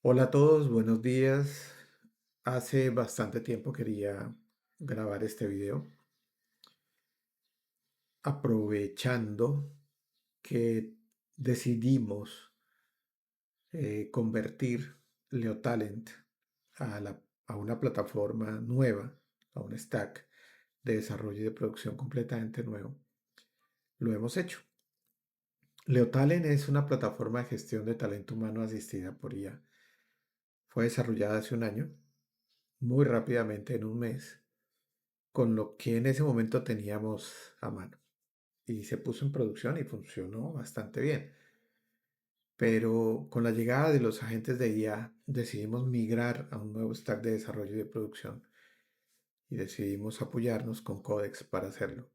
Hola a todos, buenos días. Hace bastante tiempo quería grabar este video, aprovechando que decidimos convertir LeoTalent a una plataforma nueva, a un stack de desarrollo y de producción completamente nuevo. Lo hemos hecho. LeoTalent es una plataforma de gestión de talento humano asistida por IA. Fue desarrollada hace un año, muy rápidamente en un mes con lo que en ese momento teníamos a mano. Y se puso en producción y funcionó bastante bien. Pero con la llegada de los agentes de IA decidimos migrar a un nuevo stack de desarrollo y de producción y decidimos apoyarnos con Codex para hacerlo.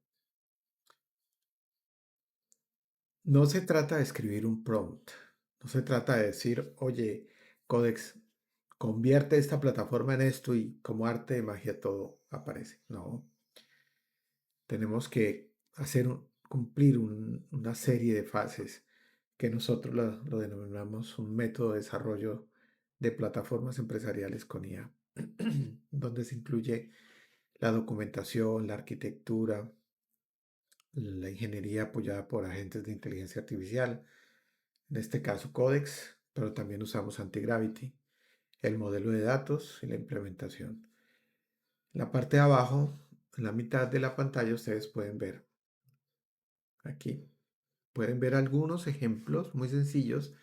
No se trata de escribir un prompt, no se trata de decir, oye, Codex, convierte esta plataforma en esto y como arte de magia todo aparece. No, tenemos que cumplir una serie de fases que nosotros lo denominamos un método de desarrollo de plataformas empresariales con IA, donde se incluye la documentación, la arquitectura, la ingeniería apoyada por agentes de inteligencia artificial, en este caso Codex, pero también usamos Antigravity, el modelo de datos y la implementación. En la parte de abajo, en la mitad de la pantalla, ustedes pueden ver aquí. Pueden ver algunos ejemplos muy sencillos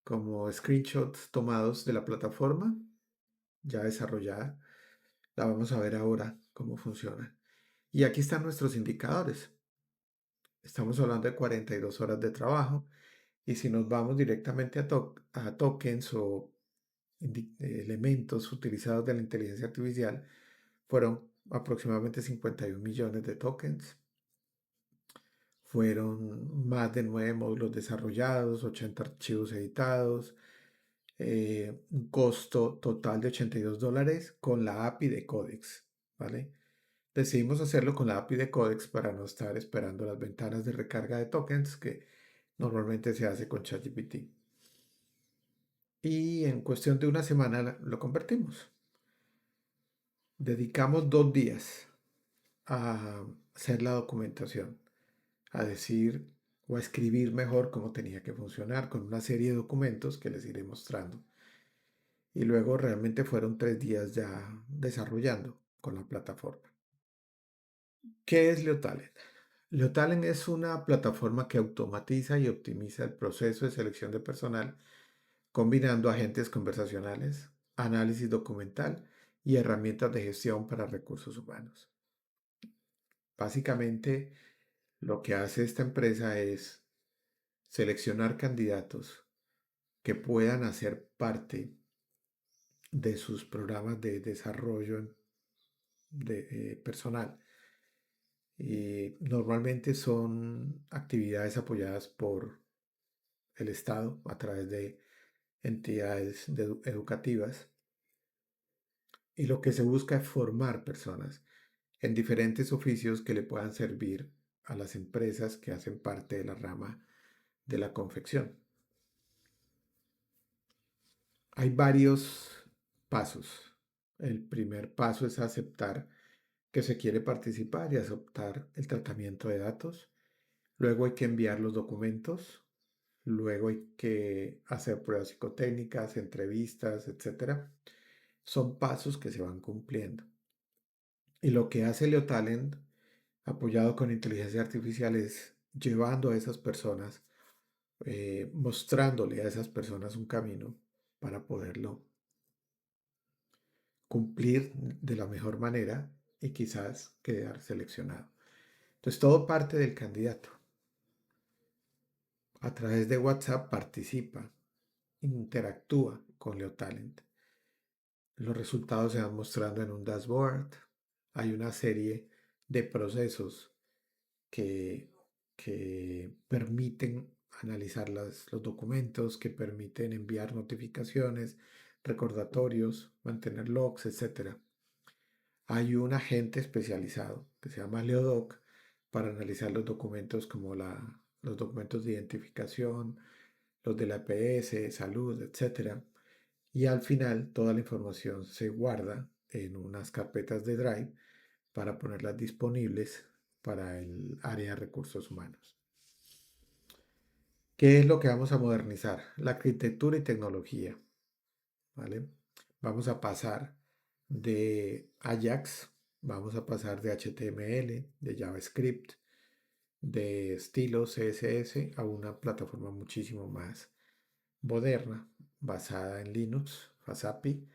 como screenshots tomados de la plataforma ya desarrollada. La vamos a ver ahora cómo funciona. Y aquí están nuestros indicadores. Estamos hablando de 42 horas de trabajo y si nos vamos directamente a tokens o elementos utilizados de la inteligencia artificial, fueron aproximadamente 51 millones de tokens. Fueron más de 9 módulos desarrollados, 80 archivos editados, un costo total de $82 con la API de Codex, ¿vale? Decidimos hacerlo con la API de Codex para no estar esperando las ventanas de recarga de tokens que normalmente se hace con ChatGPT. Y en cuestión de una semana lo convertimos. Dedicamos 2 días a hacer la documentación, a decir o a escribir mejor cómo tenía que funcionar con una serie de documentos que les iré mostrando. Y luego realmente fueron 3 días ya desarrollando con la plataforma. ¿Qué es LeoTalent? LeoTalent es una plataforma que automatiza y optimiza el proceso de selección de personal combinando agentes conversacionales, análisis documental y herramientas de gestión para recursos humanos. Básicamente, lo que hace esta empresa es seleccionar candidatos que puedan hacer parte de sus programas de desarrollo personal. Y normalmente son actividades apoyadas por el Estado a través de entidades educativas. Y lo que se busca es formar personas en diferentes oficios que le puedan servir a las empresas que hacen parte de la rama de la confección. Hay varios pasos. El primer paso es aceptar que se quiere participar y aceptar el tratamiento de datos. Luego hay que enviar los documentos. Luego hay que hacer pruebas psicotécnicas, entrevistas, etcétera. Son pasos que se van cumpliendo. Y lo que hace LeoTalent, apoyado con inteligencia artificial, es llevando a esas personas, mostrándole a esas personas un camino para poderlo cumplir de la mejor manera y quizás quedar seleccionado. Entonces todo parte del candidato. A través de WhatsApp participa, interactúa con LeoTalent. Los resultados se van mostrando en un dashboard. Hay una serie de procesos que, que permiten analizar los documentos, que permiten enviar notificaciones, recordatorios, mantener logs, etc. Hay un agente especializado que se llama Leodoc para analizar los documentos como los documentos de identificación, los de la EPS, salud, etc. y al final toda la información se guarda en unas carpetas de Drive para ponerlas disponibles para el área de recursos humanos. ¿Qué es lo que vamos a modernizar? La arquitectura y tecnología, ¿vale? Vamos a pasar de Ajax, vamos a pasar de HTML, de JavaScript, de estilo CSS a una plataforma muchísimo más moderna, basada en Linux, FASAPI,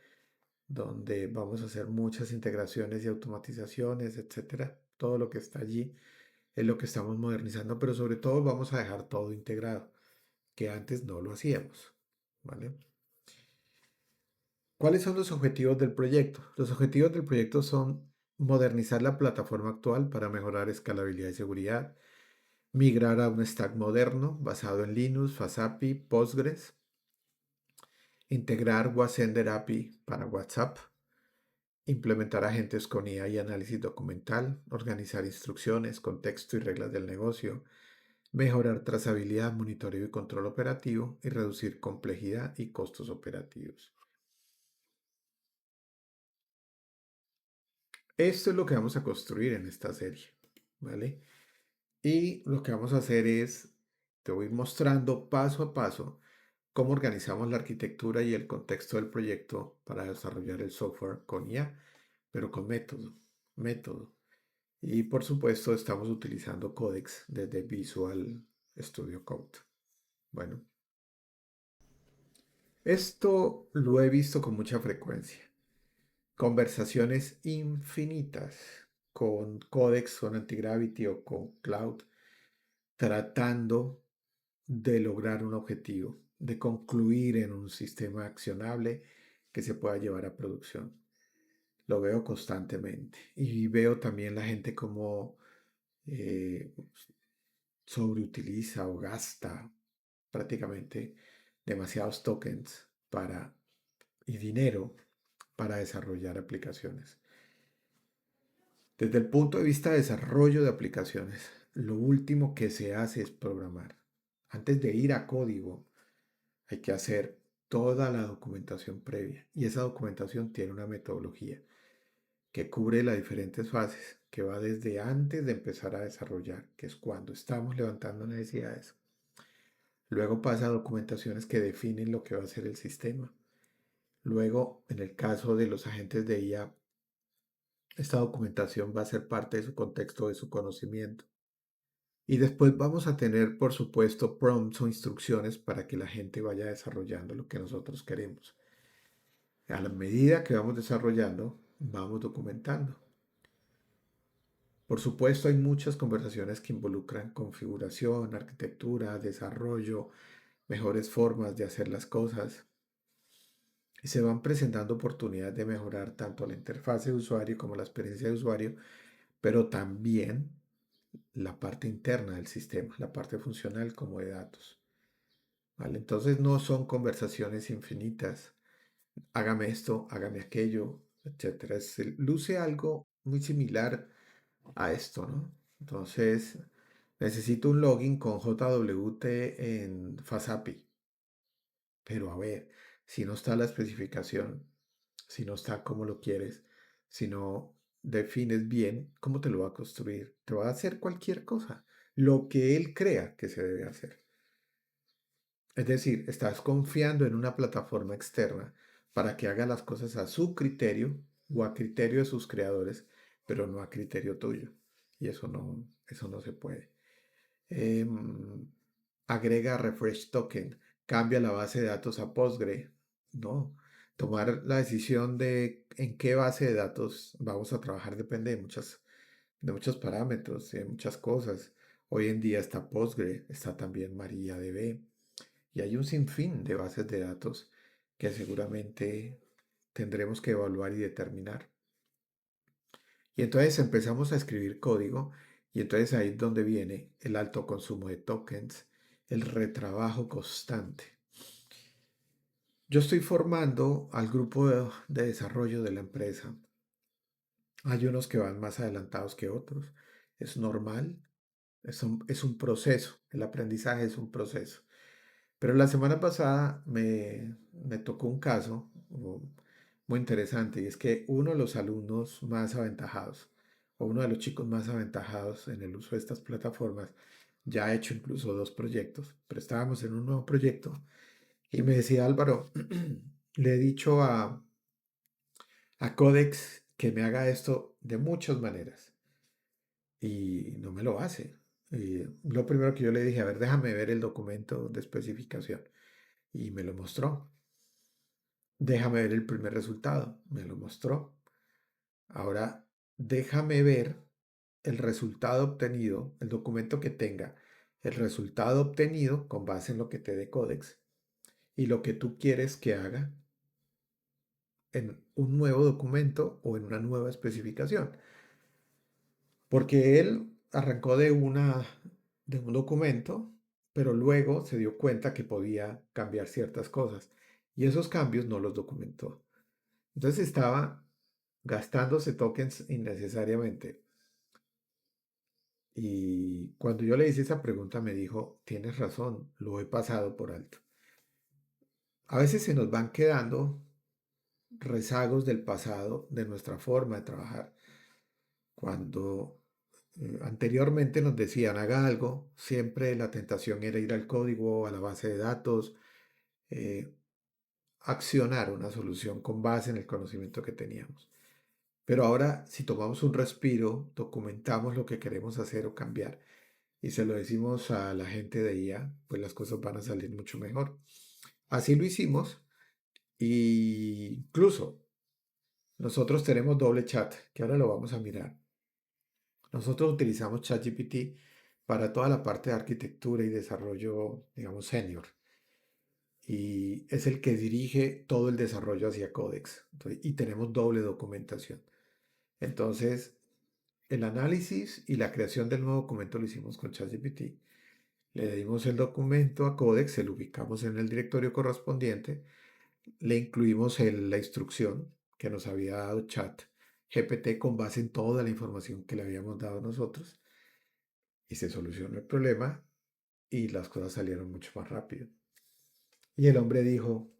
donde vamos a hacer muchas integraciones y automatizaciones, etcétera. Todo lo que está allí es lo que estamos modernizando, pero sobre todo vamos a dejar todo integrado, que antes no lo hacíamos, ¿vale? ¿Cuáles son los objetivos del proyecto? Los objetivos del proyecto son modernizar la plataforma actual para mejorar escalabilidad y seguridad, migrar a un stack moderno basado en Linux, FASAPI, Postgres, integrar WhatsApp API para WhatsApp, implementar agentes con IA y análisis documental, organizar instrucciones, contexto y reglas del negocio, mejorar trazabilidad, monitoreo y control operativo y reducir complejidad y costos operativos. Esto es lo que vamos a construir en esta serie, ¿vale? Y lo que vamos a hacer es, te voy mostrando paso a paso cómo organizamos la arquitectura y el contexto del proyecto para desarrollar el software con IA, pero con método. Y por supuesto estamos utilizando Codex desde Visual Studio Code. Bueno, esto lo he visto con mucha frecuencia. Conversaciones infinitas con Codex, con Antigravity o con Cloud, tratando de lograr un objetivo, de concluir en un sistema accionable que se pueda llevar a producción. Lo veo constantemente y veo también la gente como eh, sobreutiliza o gasta prácticamente demasiados tokens para, y dinero para desarrollar aplicaciones. Desde el punto de vista de desarrollo de aplicaciones, lo último que se hace es programar. Antes de ir a código, hay que hacer toda la documentación previa y esa documentación tiene una metodología que cubre las diferentes fases, que va desde antes de empezar a desarrollar, que es cuando estamos levantando necesidades. Luego pasa a documentaciones que definen lo que va a ser el sistema. Luego, en el caso de los agentes de IA, esta documentación va a ser parte de su contexto, de su conocimiento. Y después vamos a tener, por supuesto, prompts o instrucciones para que la gente vaya desarrollando lo que nosotros queremos. A la medida que vamos desarrollando, vamos documentando. Por supuesto, hay muchas conversaciones que involucran configuración, arquitectura, desarrollo, mejores formas de hacer las cosas. Y se van presentando oportunidades de mejorar tanto la interfaz de usuario como la experiencia de usuario, pero también la parte interna del sistema, la parte funcional como de datos. ¿Vale? Entonces no son conversaciones infinitas. Hágame esto, hágame aquello, etcétera. Luce algo muy similar a esto, ¿no? Entonces, necesito un login con JWT en FASAPI. Pero a ver, si no está la especificación, si no está como lo quieres, si no defines bien cómo te lo va a construir, te va a hacer cualquier cosa, lo que él crea que se debe hacer. Es decir, estás confiando en una plataforma externa para que haga las cosas a su criterio o a criterio de sus creadores, pero no a criterio tuyo. Y eso no se puede. Em, Agrega refresh token, cambia la base de datos a Postgre. No, tomar la decisión de en qué base de datos vamos a trabajar depende de muchos parámetros, de muchas cosas. Hoy en día está Postgre, está también MariaDB y hay un sinfín de bases de datos que seguramente tendremos que evaluar y determinar. Y entonces empezamos a escribir código y entonces ahí es donde viene el alto consumo de tokens, el retrabajo constante. Yo estoy formando al grupo de desarrollo de la empresa. Hay unos que van más adelantados que otros. Es normal, es un proceso. El aprendizaje es un proceso. Pero la semana pasada me tocó un caso como muy interesante y es que uno de los alumnos más aventajados o uno de los chicos más aventajados en el uso de estas plataformas ya ha hecho incluso dos proyectos, pero estábamos en un nuevo proyecto y me decía Álvaro, le he dicho a Codex que me haga esto de muchas maneras y no me lo hace. Y lo primero que yo le dije, a ver, déjame ver el documento de especificación y me lo mostró. Déjame ver el primer resultado, me lo mostró. Ahora, déjame ver el resultado obtenido, el documento que tenga, el resultado obtenido con base en lo que te dé Codex y lo que tú quieres que haga en un nuevo documento o en una nueva especificación. Porque él arrancó de un documento, pero luego se dio cuenta que podía cambiar ciertas cosas y esos cambios no los documentó. Entonces estaba gastándose tokens innecesariamente. Y cuando yo le hice esa pregunta me dijo, tienes razón, lo he pasado por alto. A veces se nos van quedando rezagos del pasado, de nuestra forma de trabajar. Cuando anteriormente nos decían haga algo, siempre la tentación era ir al código, a la base de datos, eh, accionar una solución con base en el conocimiento que teníamos. Pero ahora, si tomamos un respiro, documentamos lo que queremos hacer o cambiar y se lo decimos a la gente de IA, pues las cosas van a salir mucho mejor. Así lo hicimos y incluso nosotros tenemos doble chat, que ahora lo vamos a mirar. Nosotros utilizamos ChatGPT para toda la parte de arquitectura y desarrollo, digamos, senior. Y es el que dirige todo el desarrollo hacia Codex. Y tenemos doble documentación. Entonces, el análisis y la creación del nuevo documento lo hicimos con ChatGPT. Le dimos el documento a Codex, se lo ubicamos en el directorio correspondiente, le incluimos la instrucción que nos había dado Chat GPT con base en toda la información que le habíamos dado nosotros y se solucionó el problema y las cosas salieron mucho más rápido. Y el hombre dijo,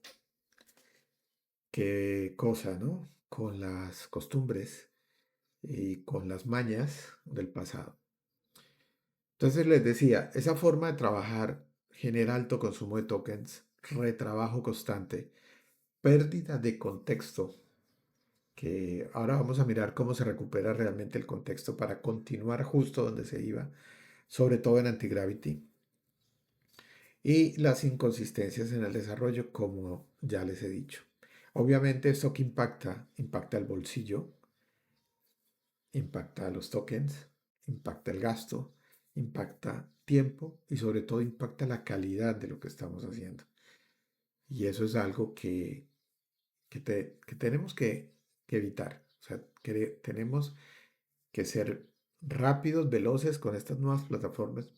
qué cosa, ¿no? Con las costumbres y con las mañas del pasado. Entonces les decía, esa forma de trabajar genera alto consumo de tokens, retrabajo constante, pérdida de contexto, que ahora vamos a mirar cómo se recupera realmente el contexto para continuar justo donde se iba, sobre todo en Antigravity, y las inconsistencias en el desarrollo, como ya les he dicho. Obviamente esto que impacta el bolsillo, impacta los tokens, impacta el gasto, impacta tiempo y sobre todo impacta la calidad de lo que estamos haciendo. Y eso es algo que tenemos que evitar. O sea, que tenemos que ser rápidos, veloces con estas nuevas plataformas,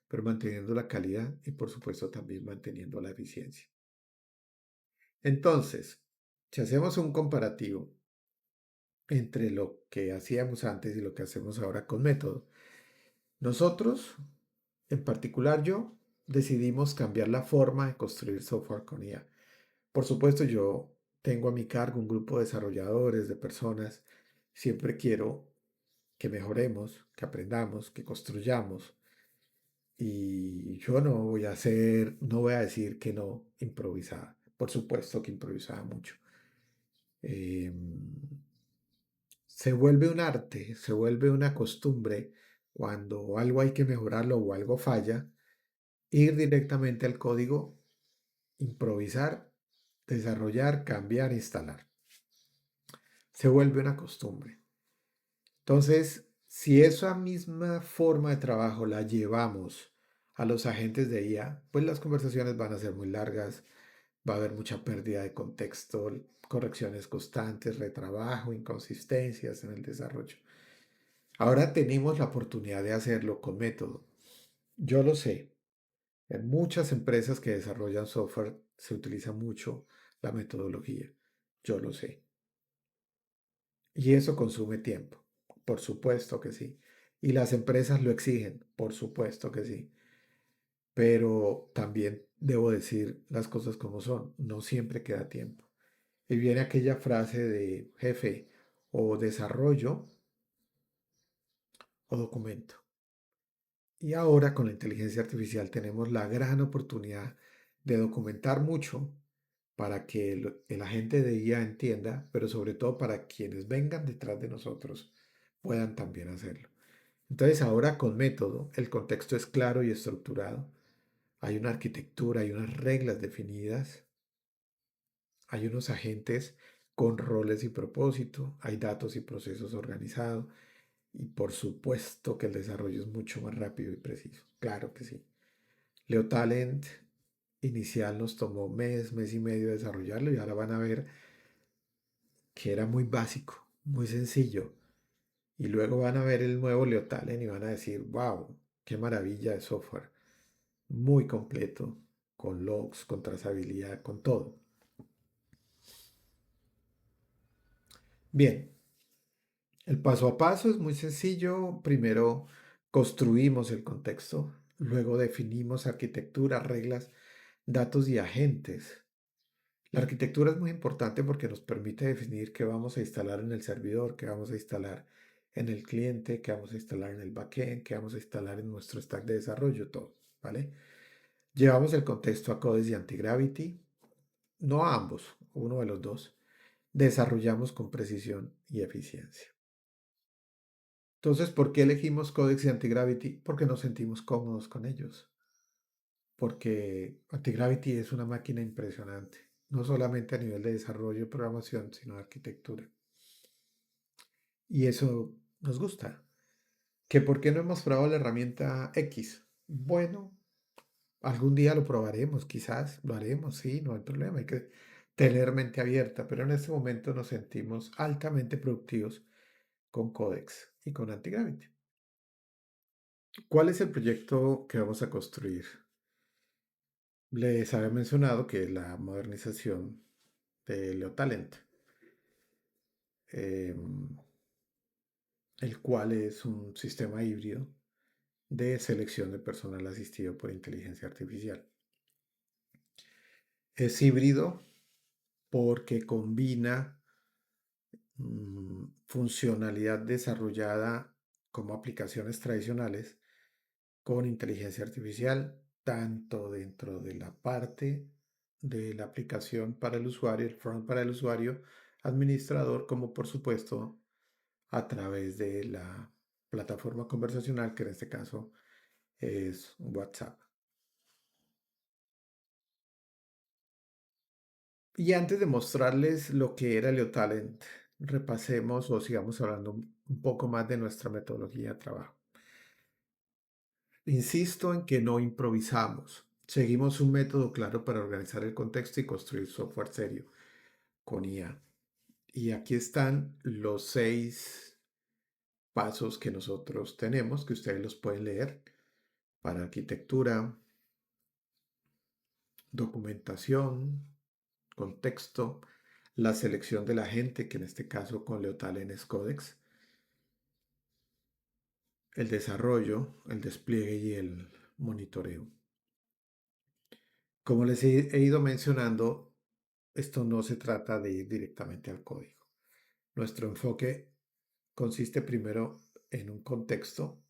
pero manteniendo la calidad y por supuesto también manteniendo la eficiencia. Entonces, si hacemos un comparativo entre lo que hacíamos antes y lo que hacemos ahora con método, nosotros, en particular yo, decidimos cambiar la forma de construir software con IA. Por supuesto, yo tengo a mi cargo un grupo de desarrolladores, de personas. Siempre quiero que mejoremos, que aprendamos, que construyamos. Y yo no voy a decir que no improvisaba. Por supuesto que improvisaba mucho. Em, Se vuelve un arte, se vuelve una costumbre cuando algo hay que mejorarlo o algo falla, ir directamente al código, improvisar, desarrollar, cambiar, instalar. Se vuelve una costumbre. Entonces, si esa misma forma de trabajo la llevamos a los agentes de IA, pues las conversaciones van a ser muy largas, va a haber mucha pérdida de contexto, correcciones constantes, retrabajo, inconsistencias en el desarrollo. Ahora tenemos la oportunidad de hacerlo con método. Yo lo sé. En muchas empresas que desarrollan software se utiliza mucho la metodología. Yo lo sé. Y eso consume tiempo. Por supuesto que sí. Y las empresas lo exigen. Por supuesto que sí. Pero también debo decir las cosas como son. No siempre queda tiempo. y viene aquella frase de jefe o desarrollo o documento. Y ahora con la inteligencia artificial tenemos la gran oportunidad de documentar mucho para que el agente de IA entienda, pero sobre todo para quienes vengan detrás de nosotros puedan también hacerlo. Entonces ahora con método el contexto es claro y estructurado. Hay una arquitectura, hay unas reglas definidas, hay unos agentes con roles y propósito, hay datos y procesos organizados y por supuesto que el desarrollo es mucho más rápido y preciso. Claro que sí. Leo Talent inicial nos tomó mes y medio desarrollarlo y ahora van a ver que era muy básico, muy sencillo. Y luego van a ver el nuevo Leo Talent y van a decir, wow, qué maravilla de software. Muy completo, con logs, con trazabilidad, con todo. Bien, el paso a paso es muy sencillo. Primero construimos el contexto, luego definimos arquitectura, reglas, datos y agentes. La arquitectura es muy importante porque nos permite definir qué vamos a instalar en el servidor, qué vamos a instalar en el cliente, qué vamos a instalar en el backend, qué vamos a instalar en nuestro stack de desarrollo, todo, ¿vale? Llevamos el contexto a Codes y Antigravity, no a ambos, uno de los dos. Desarrollamos con precisión y eficiencia. Entonces, ¿por qué elegimos Codex y Antigravity? Porque nos sentimos cómodos con ellos. Porque Antigravity es una máquina impresionante, no solamente a nivel de desarrollo y programación, sino de arquitectura. Y eso nos gusta. ¿Que por qué no hemos probado la herramienta X? Bueno, algún día lo probaremos, quizás lo haremos, sí, no hay problema, hay que tener mente abierta, pero en este momento nos sentimos altamente productivos con Codex y con Antigravity. ¿Cuál es el proyecto que vamos a construir? Les había mencionado que la modernización de LeoTalent, em, el cual es un sistema híbrido de selección de personal asistido por inteligencia artificial. Es híbrido porque combina funcionalidad desarrollada como aplicaciones tradicionales con inteligencia artificial, tanto dentro de la parte de la aplicación para el usuario, el front para el usuario administrador, como por supuesto a través de la plataforma conversacional, que en este caso es WhatsApp. Y antes de mostrarles lo que era LeoTalent, repasemos o sigamos hablando un poco más de nuestra metodología de trabajo. Insisto en que no improvisamos. Seguimos un método claro para organizar el contexto y construir software serio con IA. Y aquí están los 6 pasos que nosotros tenemos, que ustedes los pueden leer para arquitectura, documentación, contexto, la selección de la gente, que en este caso con Leotalent es Codex, el desarrollo, el despliegue y el monitoreo. Como les he ido mencionando, esto no se trata de ir directamente al código. Nuestro enfoque consiste primero en un contexto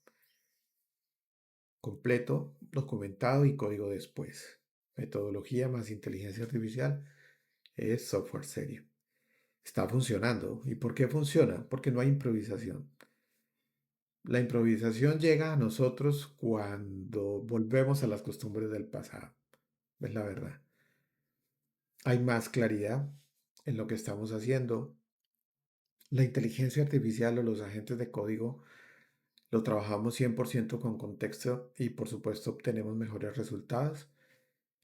completo, documentado y código después. Metodología más inteligencia artificial es software serio. Está funcionando. ¿Y por qué funciona? Porque no hay improvisación. La improvisación llega a nosotros cuando volvemos a las costumbres del pasado. Es la verdad. Hay más claridad en lo que estamos haciendo. La inteligencia artificial o los agentes de código lo trabajamos 100% con contexto y por supuesto obtenemos mejores resultados.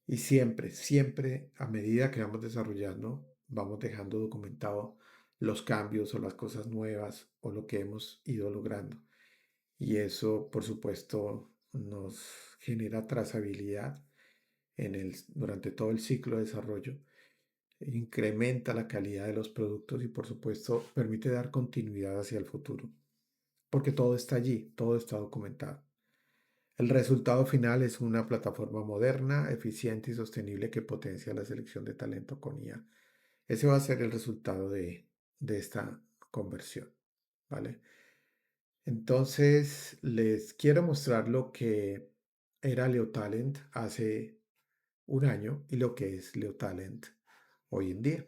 Y siempre, a medida que vamos desarrollando, vamos dejando documentado los cambios o las cosas nuevas o lo que hemos ido logrando. Y eso, por supuesto, nos genera trazabilidad durante todo el ciclo de desarrollo, incrementa la calidad de los productos y, por supuesto, permite dar continuidad hacia el futuro, porque todo está allí, todo está documentado. El resultado final es una plataforma moderna, eficiente y sostenible que potencia la selección de talento con IA Ese va a ser el resultado de esta conversión, ¿vale? Entonces, les quiero mostrar lo que era LeoTalent hace un año y lo que es LeoTalent hoy en día.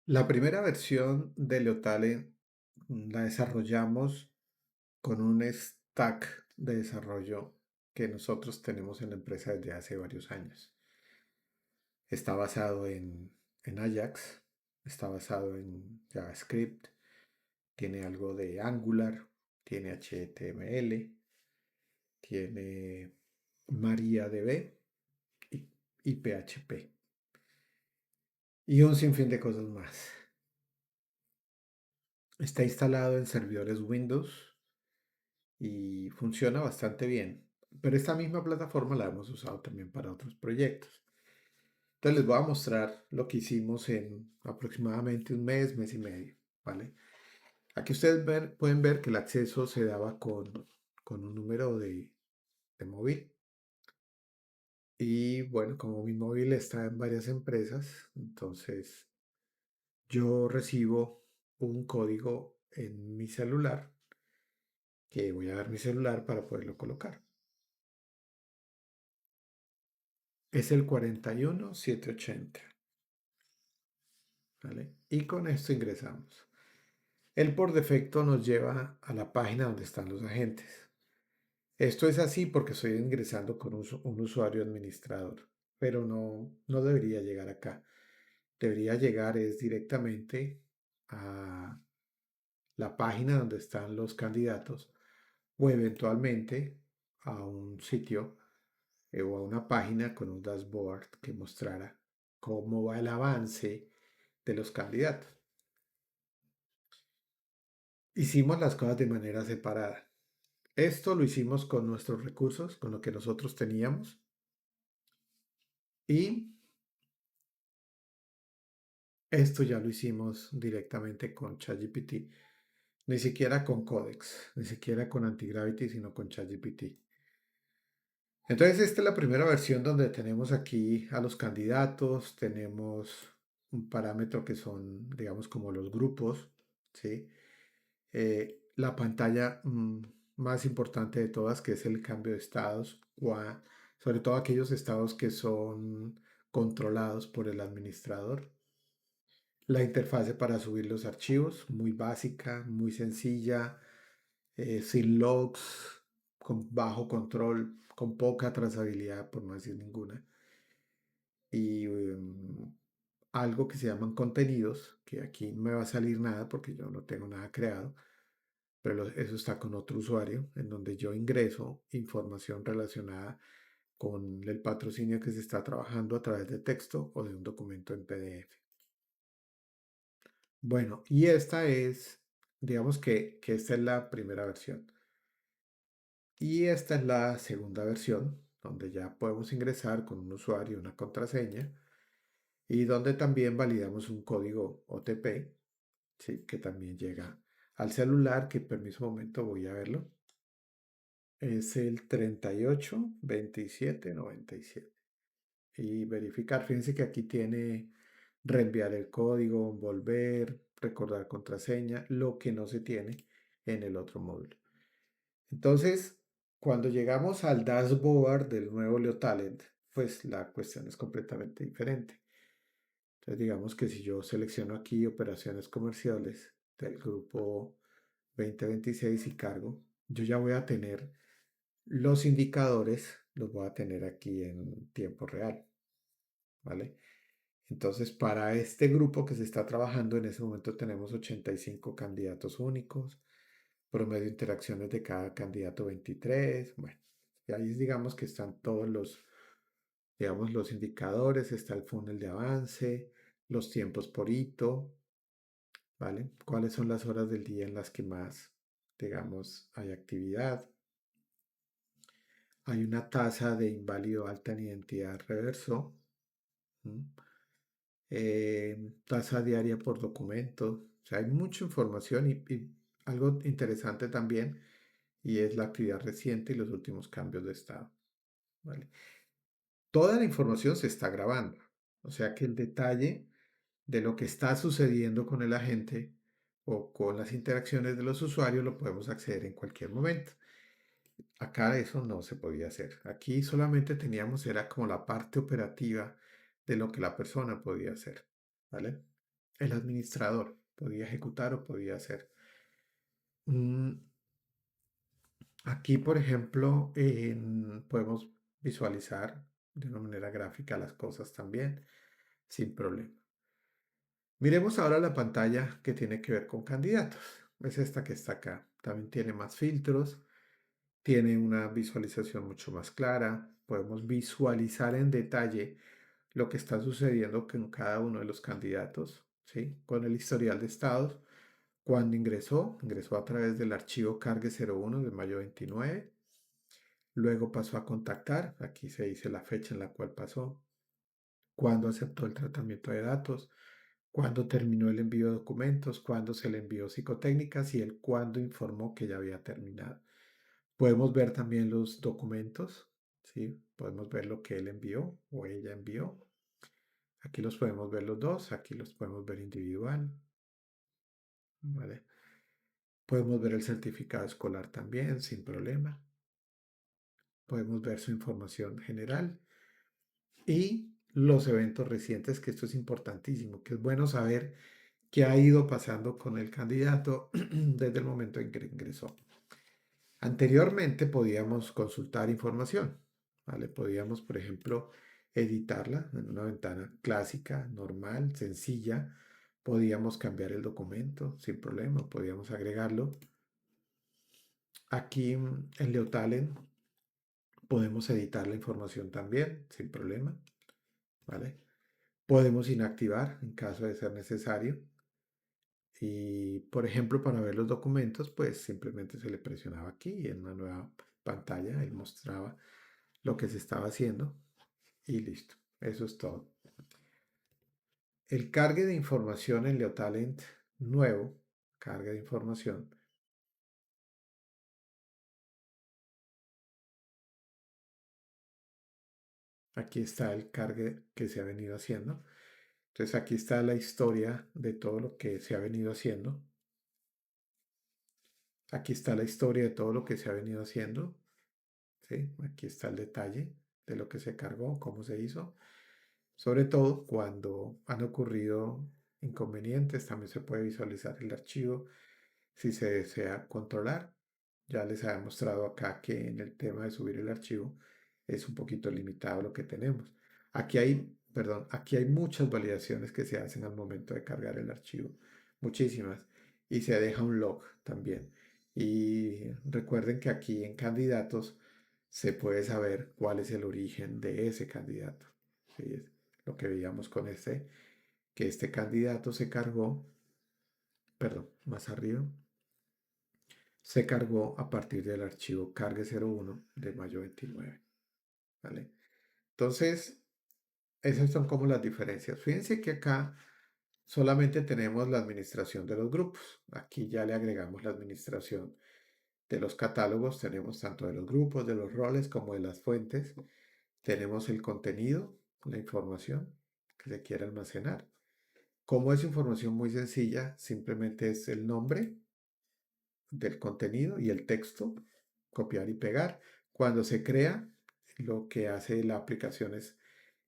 La primera versión de LeoTalent la desarrollamos con un stack de desarrollo que nosotros tenemos en la empresa desde hace varios años. Está basado en Ajax, está basado en JavaScript, tiene algo de Angular, tiene HTML, tiene MariaDB y, y PHP y un sinfín de cosas más. Está instalado en servidores Windows y funciona bastante bien. Pero esta misma plataforma la hemos usado también para otros proyectos. Entonces les voy a mostrar lo que hicimos en aproximadamente un mes, mes y medio, ¿vale? Aquí ustedes pueden ver que el acceso se daba con un número de móvil. Y bueno, como mi móvil está en varias empresas, entonces yo recibo un código en mi celular que voy a dar mi celular para poderlo colocar. Es el 41780, ¿vale? Y con esto ingresamos. Él por defecto nos lleva a la página donde están los agentes. Esto es así porque estoy ingresando con un usuario administrador, pero no debería llegar acá. Debería llegar es directamente a la página donde están los candidatos o eventualmente a un sitio o a una página con un dashboard que mostrara cómo va el avance de los candidatos. Hicimos las cosas de manera separada. Esto lo hicimos con nuestros recursos, con lo que nosotros teníamos y esto ya lo hicimos directamente con ChatGPT. Ni siquiera con Codex, ni siquiera con Antigravity, sino con ChatGPT. Entonces, esta es la primera versión donde tenemos aquí a los candidatos, tenemos un parámetro que son, digamos, como los grupos, ¿sí? La pantalla más importante de todas, que es el cambio de estados, sobre todo aquellos estados que son controlados por el administrador. La interfase para subir los archivos, muy básica, muy sencilla, sin logs, con bajo control, con poca trazabilidad, por no decir ninguna. Y algo que se llaman contenidos, que aquí no me va a salir nada porque yo no tengo nada creado, pero eso está con otro usuario, en donde yo ingreso información relacionada con el patrocinio que se está trabajando a través de texto o de un documento en PDF. Bueno, y esta es, digamos que esta es la primera versión. Y esta es la segunda versión, donde ya podemos ingresar con un usuario y una contraseña y donde también validamos un código OTP, ¿sí? Que también llega al celular, que permiso un momento voy a verlo. Es el 382797. Y verificar, fíjense que aquí tiene reenviar el código, volver, recordar contraseña, lo que no se tiene en el otro módulo. Entonces, cuando llegamos al dashboard del nuevo LeoTalent, pues la cuestión es completamente diferente. Entonces, digamos que si yo selecciono aquí operaciones comerciales del grupo 2026 y cargo, yo ya voy a tener los indicadores, los voy a tener aquí en tiempo real, ¿vale? Entonces, para este grupo que se está trabajando, en ese momento tenemos 85 candidatos únicos, promedio de interacciones de cada candidato 23. Bueno, y ahí digamos que están todos digamos, los indicadores, está el funnel de avance, los tiempos por hito, ¿vale? ¿Cuáles son las horas del día en las que más, digamos, hay actividad? Hay una tasa de inválido alta en identidad reverso. Tasa diaria por documento. O sea, hay mucha información y algo interesante también, y es la actividad reciente y los últimos cambios de estado. ¿Vale? Toda la información se está grabando. O sea que el detalle de lo que está sucediendo con el agente o con las interacciones de los usuarios lo podemos acceder en cualquier momento. Acá eso no se podía hacer. Aquí solamente teníamos, era como la parte operativa de lo que la persona podía hacer, ¿vale? El administrador podía ejecutar o podía hacer. Mm, Aquí, por ejemplo, podemos visualizar de una manera gráfica las cosas también, sin problema. Miremos ahora la pantalla que tiene que ver con candidatos. Es esta que está acá. También tiene más filtros, tiene una visualización mucho más clara. Podemos visualizar en detalle lo que está sucediendo con cada uno de los candidatos, ¿sí? Con el historial de estados. Cuando ingresó a través del archivo cargue 01 de mayo 29. Luego pasó a contactar, aquí se dice la fecha en la cual pasó, cuándo aceptó el tratamiento de datos, cuándo terminó el envío de documentos, cuándo se le envió psicotécnicas y el cuándo informó que ya había terminado. Podemos ver también los documentos, ¿sí? Podemos ver lo que él envió o ella envió. Aquí los podemos ver los dos, aquí los podemos ver individual, ¿vale? Podemos ver el certificado escolar también, sin problema. Podemos ver su información general y los eventos recientes, que esto es importantísimo, que es bueno saber qué ha ido pasando con el candidato desde el momento en que ingresó. Anteriormente podíamos consultar información, ¿vale? Podíamos, por ejemplo, editarla en una ventana clásica, normal, sencilla. Podíamos cambiar el documento sin problema, podíamos agregarlo. Aquí en Leotalent podemos editar la información también sin problema, ¿vale? Podemos inactivar en caso de ser necesario. Y, por ejemplo, para ver los documentos, pues simplemente se le presionaba aquí y en una nueva pantalla él mostraba lo que se estaba haciendo y listo. Eso es todo. El cargue de información en Leotalent nuevo, carga de información. Aquí está el cargue que se ha venido haciendo. Entonces aquí está la historia de todo lo que se ha venido haciendo. Aquí está la historia de todo lo que se ha venido haciendo. ¿Sí? Aquí está el detalle de lo que se cargó, cómo se hizo. Sobre todo cuando han ocurrido inconvenientes, también se puede visualizar el archivo si se desea controlar. Ya les había mostrado acá que en el tema de subir el archivo es un poquito limitado lo que tenemos. Aquí hay muchas validaciones que se hacen al momento de cargar el archivo, muchísimas, y se deja un log también. Y recuerden que aquí en candidatos se puede saber cuál es el origen de ese candidato. ¿Sí? Es lo que veíamos con que este candidato se cargó, perdón, más arriba, se cargó a partir del archivo cargue 01 de mayo 29. ¿Vale? Entonces, esas son como las diferencias. Fíjense que acá solamente tenemos la administración de los grupos. Aquí ya le agregamos la administración de los catálogos. Tenemos tanto de los grupos, de los roles, como de las fuentes. Tenemos el contenido, la información que se quiere almacenar. Como es información muy sencilla, simplemente es el nombre del contenido y el texto, copiar y pegar. Cuando se crea, lo que hace la aplicación es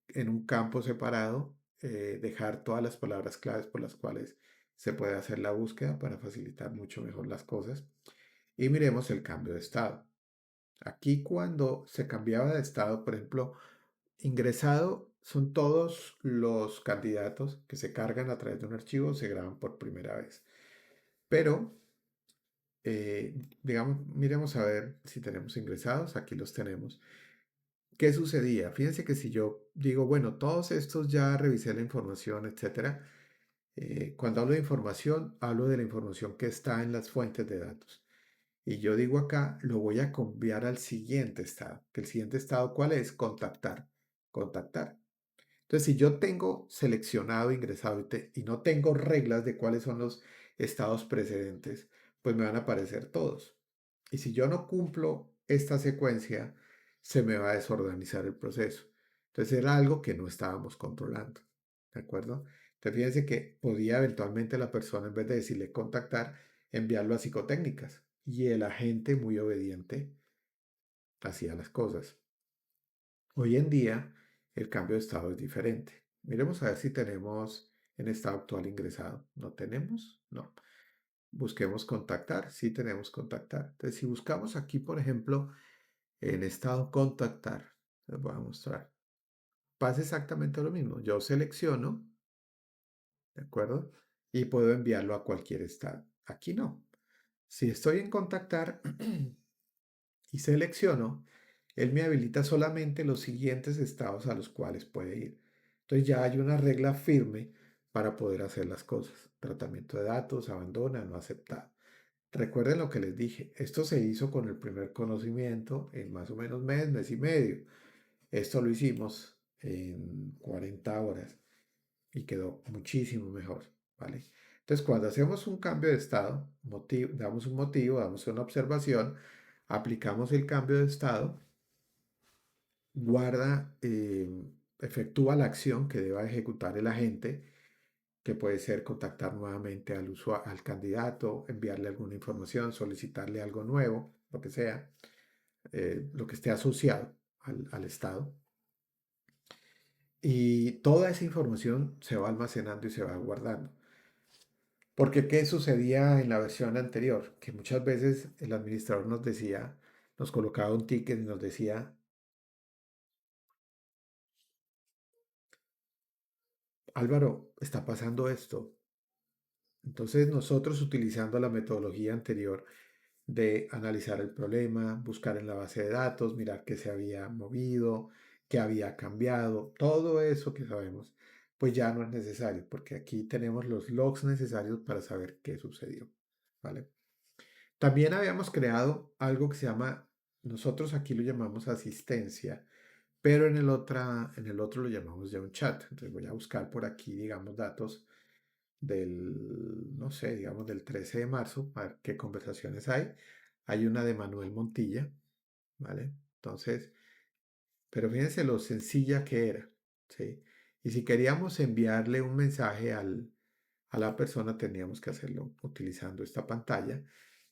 en un campo separado dejar todas las palabras claves por las cuales se puede hacer la búsqueda para facilitar mucho mejor las cosas. Y miremos el cambio de estado. Aquí cuando se cambiaba de estado, por ejemplo, ingresado son todos los candidatos que se cargan a través de un archivo, se graban por primera vez. Pero digamos, miremos a ver si tenemos ingresados. Aquí los tenemos. ¿Qué sucedía? Fíjense que si yo digo, bueno, todos estos ya revisé la información, etcétera. Cuando hablo de información, hablo de la información que está en las fuentes de datos. Y yo digo acá, lo voy a cambiar al siguiente estado. Que el siguiente estado, ¿cuál es? Contactar. Contactar. Entonces, si yo tengo seleccionado, ingresado y no tengo reglas de cuáles son los estados precedentes, pues me van a aparecer todos. Y si yo no cumplo esta secuencia, se me va a desorganizar el proceso. Entonces era algo que no estábamos controlando, ¿de acuerdo? Entonces fíjense que podía eventualmente la persona, en vez de decirle contactar, enviarlo a psicotécnicas. Y el agente muy obediente hacía las cosas. Hoy en día el cambio de estado es diferente. Miremos a ver si tenemos en estado actual ingresado. ¿No tenemos? No. Busquemos contactar. Sí tenemos contactar. Entonces, si buscamos aquí, por ejemplo, en estado contactar, les voy a mostrar. Pasa exactamente lo mismo. Yo selecciono, ¿de acuerdo? Y puedo enviarlo a cualquier estado. Aquí no. Si estoy en contactar y selecciono, él me habilita solamente los siguientes estados a los cuales puede ir. Entonces ya hay una regla firme para poder hacer las cosas. Tratamiento de datos, abandona, no aceptado. Recuerden lo que les dije. Esto se hizo con el primer conocimiento en más o menos mes, mes y medio. Esto lo hicimos en 40 horas y quedó muchísimo mejor, ¿vale? Entonces, cuando hacemos un cambio de estado, damos un motivo, damos una observación, aplicamos el cambio de estado, guarda, efectúa la acción que deba ejecutar el agente, que puede ser contactar nuevamente al candidato, enviarle alguna información, solicitarle algo nuevo, lo que sea, lo que esté asociado al estado. Y toda esa información se va almacenando y se va guardando. Porque ¿qué sucedía en la versión anterior? Que muchas veces el administrador nos decía, nos colocaba un ticket y nos decía, Álvaro, está pasando esto. Entonces nosotros utilizando la metodología anterior de analizar el problema, buscar en la base de datos, mirar qué se había movido, qué había cambiado, todo eso que sabemos, pues ya no es necesario, porque aquí tenemos los logs necesarios para saber qué sucedió, ¿vale? También habíamos creado algo que se llama, nosotros aquí lo llamamos asistencia, pero en el otro lo llamamos ya un chat. Entonces voy a buscar por aquí, digamos, datos del, no sé, digamos, del 13 de marzo, a ver qué conversaciones hay. Hay una de Manuel Montilla, ¿vale? Entonces, pero fíjense lo sencilla que era, ¿sí? Y si queríamos enviarle un mensaje a la persona, teníamos que hacerlo utilizando esta pantalla,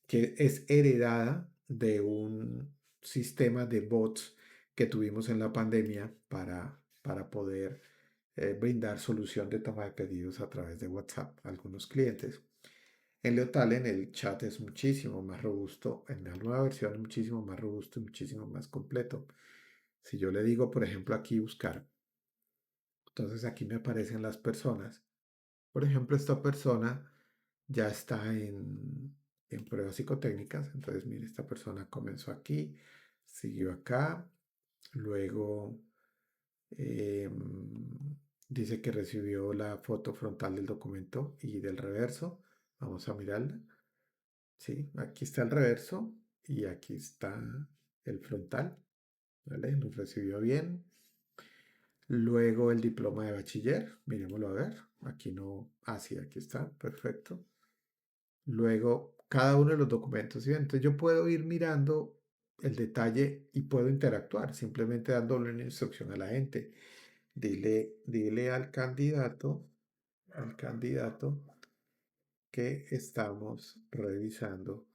que es heredada de un sistema de bots que tuvimos en la pandemia para poder brindar solución de toma de pedidos a través de WhatsApp a algunos clientes. En Leotalen el chat es muchísimo más robusto, en la nueva versión es muchísimo más robusto y muchísimo más completo. Si yo le digo, por ejemplo, aquí buscar, entonces aquí me aparecen las personas. Por ejemplo, esta persona ya está en pruebas psicotécnicas. Entonces, mire, esta persona comenzó aquí, siguió acá, luego dice que recibió la foto frontal del documento y del reverso. Vamos a mirarla. Sí, aquí está el reverso y aquí está el frontal. ¿Vale? Lo recibió bien. Luego el diploma de bachiller. Miremoslo a ver. Aquí no. Ah, sí, aquí está. Perfecto. Luego cada uno de los documentos. ¿Sí? Entonces yo puedo ir mirando el detalle y puedo interactuar simplemente dándole una instrucción a la gente. Dile al candidato que estamos revisando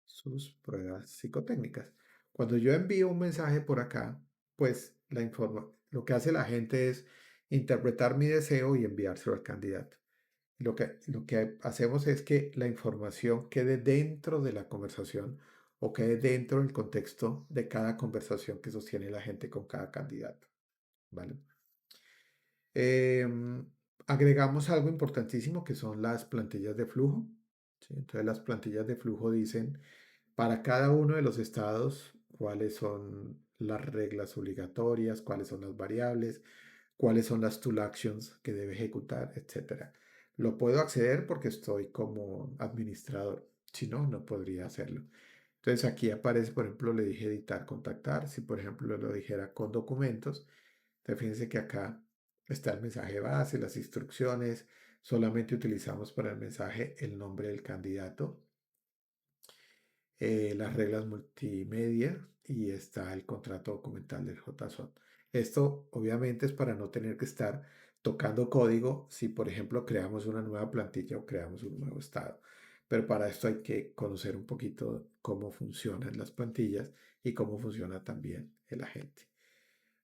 sus pruebas psicotécnicas. Cuando yo envío un mensaje por acá, pues lo que hace la gente es interpretar mi deseo y enviárselo al candidato. Lo que hacemos es que la información quede dentro de la conversación o quede dentro del contexto de cada conversación que sostiene la gente con cada candidato. ¿Vale? Em, Agregamos algo importantísimo que son las plantillas de flujo. ¿Sí? Entonces las plantillas de flujo dicen para cada uno de los estados cuáles son las reglas obligatorias, cuáles son las variables, cuáles son las tool actions que debe ejecutar, etcétera. Lo puedo acceder porque estoy como administrador. Si no, no podría hacerlo. Entonces aquí aparece, por ejemplo, le dije editar, contactar. Si por ejemplo lo dijera con documentos, entonces fíjense que acá está el mensaje base, las instrucciones. Solamente utilizamos para el mensaje el nombre del candidato, las reglas multimedia y está el contrato documental del JSON. Esto obviamente es para no tener que estar tocando código si, por ejemplo, creamos una nueva plantilla o creamos un nuevo estado. Pero para esto hay que conocer un poquito cómo funcionan las plantillas y cómo funciona también el agente.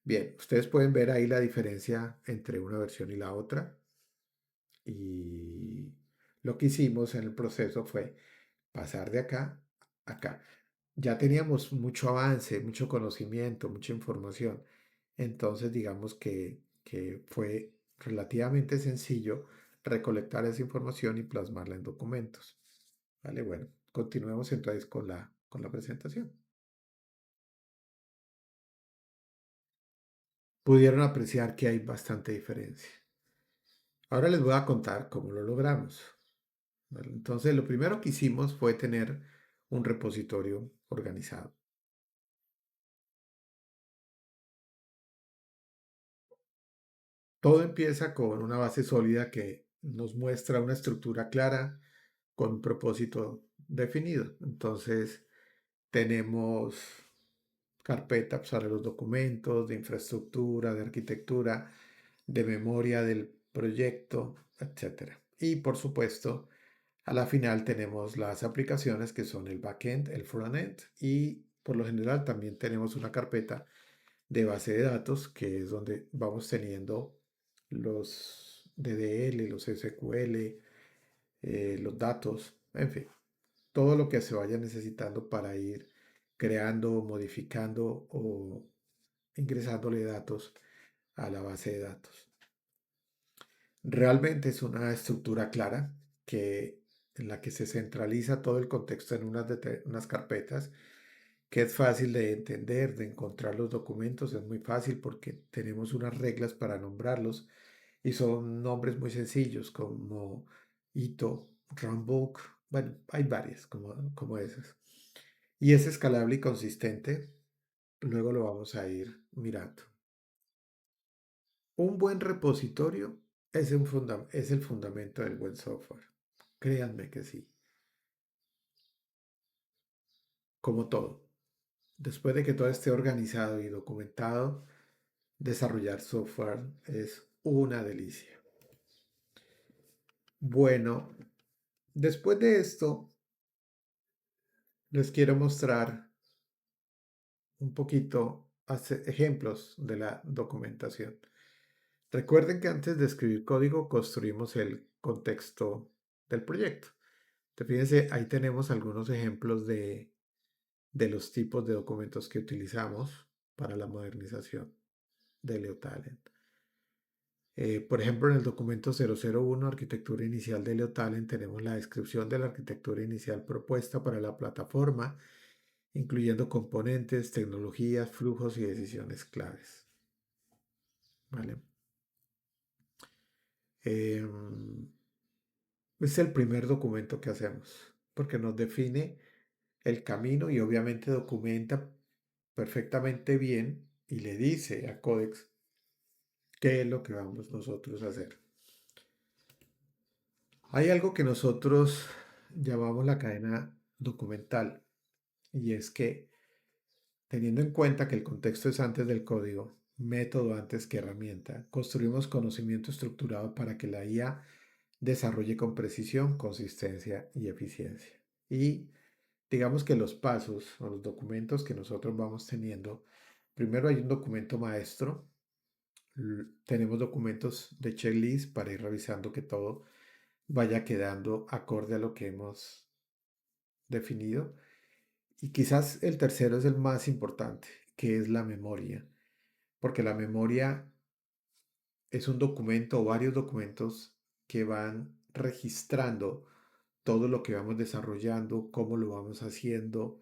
Bien, ustedes pueden ver ahí la diferencia entre una versión y la otra. Y lo que hicimos en el proceso fue pasar de acá a acá. Ya teníamos mucho avance, mucho conocimiento, mucha información. Entonces, digamos que fue relativamente sencillo recolectar esa información y plasmarla en documentos. Vale, bueno, continuemos entonces con la presentación. Pudieron apreciar que hay bastante diferencia. Ahora les voy a contar cómo lo logramos. ¿Vale? Entonces, lo primero que hicimos fue tener un repositorio organizado. Todo empieza con una base sólida que nos muestra una estructura clara con un propósito definido. Entonces, tenemos carpetas para los documentos de infraestructura, de arquitectura, de memoria del proyecto, etcétera. Y por supuesto, a la final tenemos las aplicaciones que son el backend, el frontend y por lo general también tenemos una carpeta de base de datos que es donde vamos teniendo los DDL, los SQL, los datos, en fin, todo lo que se vaya necesitando para ir creando, modificando o ingresándole datos a la base de datos. Realmente es una estructura clara en la que se centraliza todo el contexto en unas carpetas, que es fácil de entender, de encontrar los documentos, es muy fácil porque tenemos unas reglas para nombrarlos y son nombres muy sencillos como Ito, Runbook, bueno, hay varias como esas. Y es escalable y consistente, luego lo vamos a ir mirando. Un buen repositorio es el fundamento del buen software. Créanme que sí, como todo. Después de que todo esté organizado y documentado, desarrollar software es una delicia. Bueno, después de esto, les quiero mostrar un poquito ejemplos de la documentación. Recuerden que antes de escribir código construimos el contexto del proyecto. Fíjense, ahí tenemos algunos ejemplos de los tipos de documentos que utilizamos para la modernización de Leo Talent. Por ejemplo, en el documento 001, Arquitectura Inicial de Leo Talent, tenemos la descripción de la arquitectura inicial propuesta para la plataforma, incluyendo componentes, tecnologías, flujos y decisiones claves. ¿Vale? Em, es el primer documento que hacemos, porque nos define el camino y obviamente documenta perfectamente bien y le dice a Codex qué es lo que vamos nosotros a hacer. Hay algo que nosotros llamamos la cadena documental y es que teniendo en cuenta que el contexto es antes del código, método antes que herramienta, construimos conocimiento estructurado para que la IA desarrolle con precisión, consistencia y eficiencia. Y digamos que los pasos o los documentos que nosotros vamos teniendo, primero hay un documento maestro, tenemos documentos de checklist para ir revisando que todo vaya quedando acorde a lo que hemos definido. Y quizás el tercero es el más importante, que es la memoria, porque la memoria es un documento o varios documentos que van registrando todo lo que vamos desarrollando, cómo lo vamos haciendo,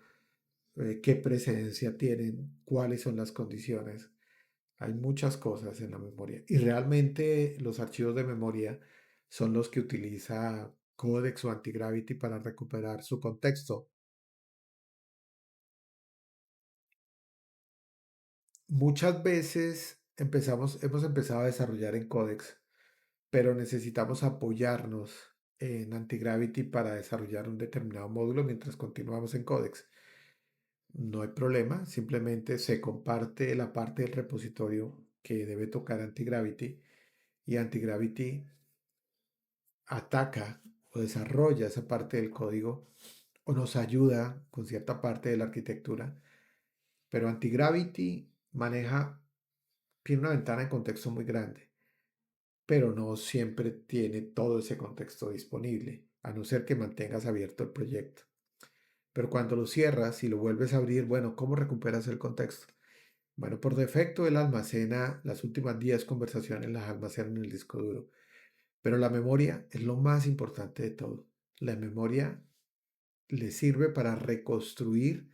qué precedencia tienen, cuáles son las condiciones. Hay muchas cosas en la memoria y realmente los archivos de memoria son los que utiliza Codex o Antigravity para recuperar su contexto. Muchas veces hemos empezado a desarrollar en Codex, pero necesitamos apoyarnos en Antigravity para desarrollar un determinado módulo mientras continuamos en Codex. no hay problema, simplemente se comparte la parte del repositorio que debe tocar Antigravity y Antigravity ataca o desarrolla esa parte del código o nos ayuda con cierta parte de la arquitectura, pero Antigravity tiene una ventana de contexto muy grande, pero no siempre tiene todo ese contexto disponible, a no ser que mantengas abierto el proyecto. Pero cuando lo cierras y lo vuelves a abrir, bueno, ¿cómo recuperas el contexto? Bueno, por defecto él almacena las últimas 10 conversaciones, las almacena en el disco duro. Pero la memoria es lo más importante de todo. La memoria le sirve para reconstruir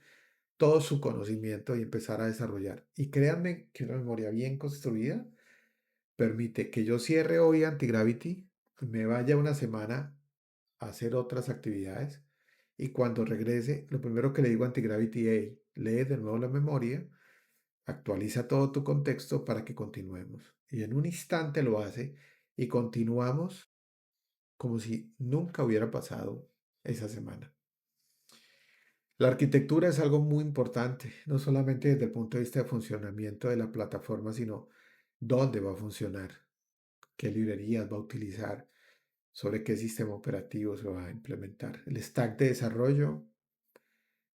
todo su conocimiento y empezar a desarrollar. Y créanme que una memoria bien construida permite que yo cierre hoy Antigravity, me vaya una semana a hacer otras actividades y cuando regrese, lo primero que le digo a Antigravity, hey, lee de nuevo la memoria, actualiza todo tu contexto para que continuemos. Y en un instante lo hace y continuamos como si nunca hubiera pasado esa semana. La arquitectura es algo muy importante, no solamente desde el punto de vista de funcionamiento de la plataforma, sino dónde va a funcionar, qué librerías va a utilizar, sobre qué sistema operativo se va a implementar. El stack de desarrollo,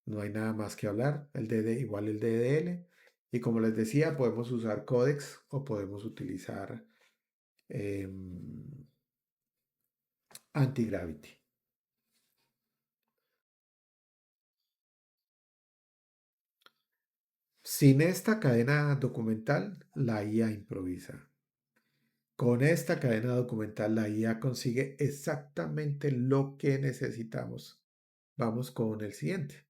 no hay nada más que hablar, el DD igual el DDL. Y como les decía, podemos usar Codex o podemos utilizar Antigravity. Sin esta cadena documental, la IA improvisa. Con esta cadena documental, la IA consigue exactamente lo que necesitamos. Vamos con el siguiente.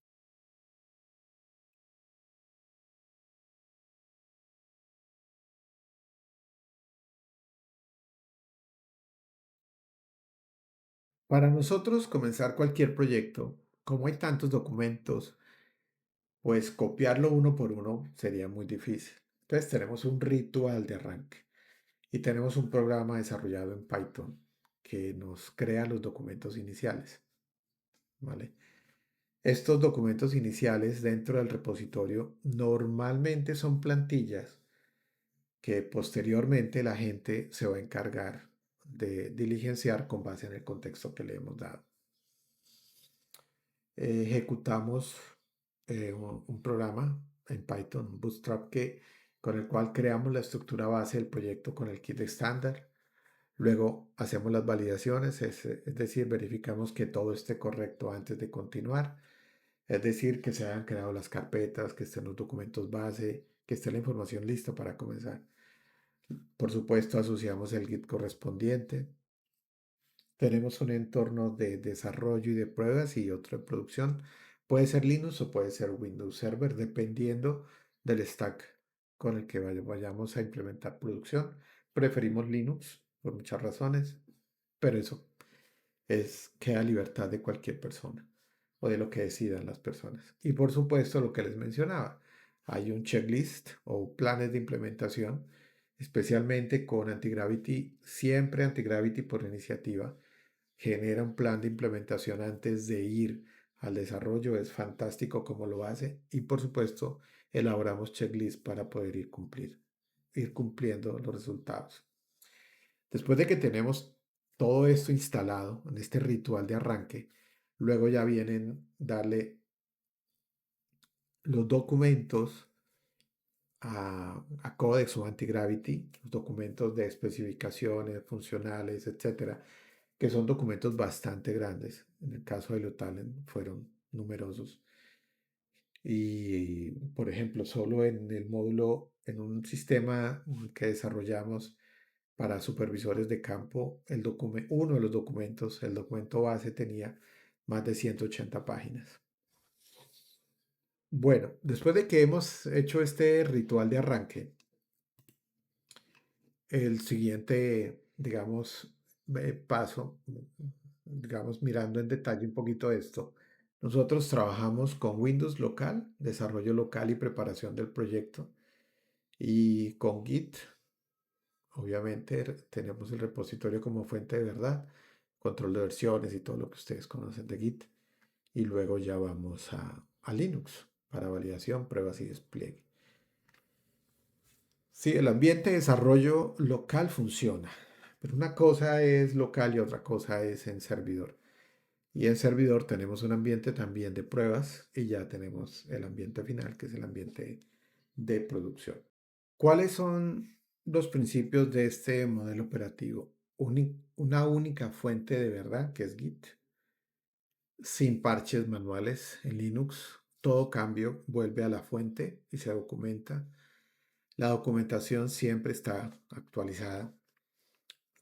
Para nosotros comenzar cualquier proyecto, como hay tantos documentos, pues copiarlo uno por uno sería muy difícil. Entonces tenemos un ritual de arranque y tenemos un programa desarrollado en Python que nos crea los documentos iniciales, ¿vale? Estos documentos iniciales dentro del repositorio normalmente son plantillas que posteriormente la gente se va a encargar de diligenciar con base en el contexto que le hemos dado. Ejecutamos un programa en Python, Bootstrap, con el cual creamos la estructura base del proyecto con el kit estándar. Luego hacemos las validaciones, es decir, verificamos que todo esté correcto antes de continuar. Es decir, que se hayan creado las carpetas, que estén los documentos base, que esté la información lista para comenzar. Por supuesto, asociamos el Git correspondiente. Tenemos un entorno de desarrollo y de pruebas y otro de producción. Puede ser Linux o puede ser Windows Server, dependiendo del stack con el que vayamos a implementar producción. Preferimos Linux por muchas razones, pero eso queda a libertad de cualquier persona o de lo que decidan las personas. Y por supuesto, lo que les mencionaba, hay un checklist o planes de implementación, especialmente con Antigravity, siempre Antigravity por iniciativa, genera un plan de implementación antes de ir al desarrollo, es fantástico como lo hace y por supuesto elaboramos checklist para poder ir cumpliendo los resultados. Después de que tenemos todo esto instalado en este ritual de arranque, luego ya vienen darle los documentos a Codex o Antigravity, los documentos de especificaciones funcionales, etcétera, que son documentos bastante grandes. En el caso de Leotalen fueron numerosos. Y, por ejemplo, solo en el módulo, en un sistema que desarrollamos para supervisores de campo, uno de los documentos, el documento base tenía más de 180 páginas. Bueno, después de que hemos hecho este ritual de arranque, el siguiente, digamos, paso, digamos, mirando en detalle un poquito esto, nosotros trabajamos con Windows local, desarrollo local y preparación del proyecto, y con Git. Obviamente tenemos el repositorio como fuente de verdad, control de versiones y todo lo que ustedes conocen de Git. Y luego ya vamos a Linux. para validación, pruebas y despliegue. Sí, el ambiente de desarrollo local funciona, pero una cosa es local y otra cosa es en servidor. Y en servidor tenemos un ambiente también de pruebas y ya tenemos el ambiente final, que es el ambiente de producción. ¿Cuáles son los principios de este modelo operativo? Una única fuente de verdad, que es Git, sin parches manuales en Linux. Todo cambio vuelve a la fuente y se documenta. La documentación siempre está actualizada.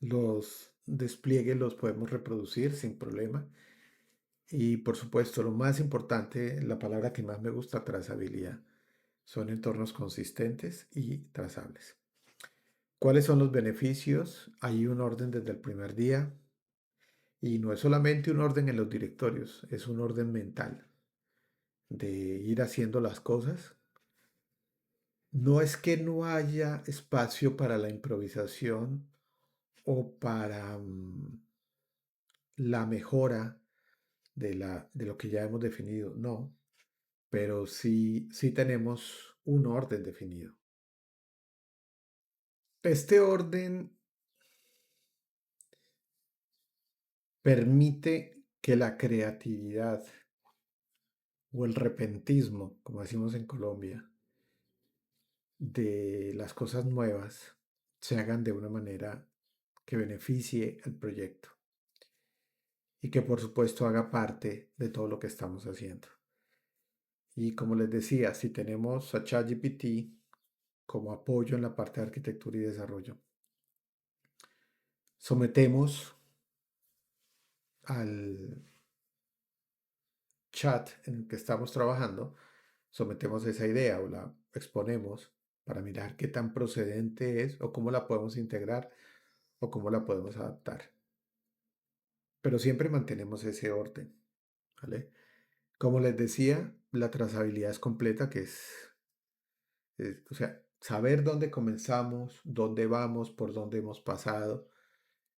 Los despliegues los podemos reproducir sin problema. Y por supuesto, lo más importante, la palabra que más me gusta, trazabilidad. Son entornos consistentes y trazables. ¿Cuáles son los beneficios? Hay un orden desde el primer día y no es solamente un orden en los directorios, es un orden mental de ir haciendo las cosas. No es que no haya espacio para la improvisación o para la mejora de lo que ya hemos definido, no, pero sí tenemos un orden definido. Este orden permite que la creatividad o el repentismo, como decimos en Colombia, de las cosas nuevas se hagan de una manera que beneficie al proyecto y que por supuesto haga parte de todo lo que estamos haciendo. Y como les decía, si tenemos a ChatGPT como apoyo en la parte de arquitectura y desarrollo, sometemos al chat en el que estamos trabajando, sometemos esa idea o la exponemos para mirar qué tan procedente es o cómo la podemos integrar o cómo la podemos adaptar. Pero siempre mantenemos ese orden, ¿vale? Como les decía, la trazabilidad es completa, que o sea, saber dónde comenzamos, dónde vamos, por dónde hemos pasado,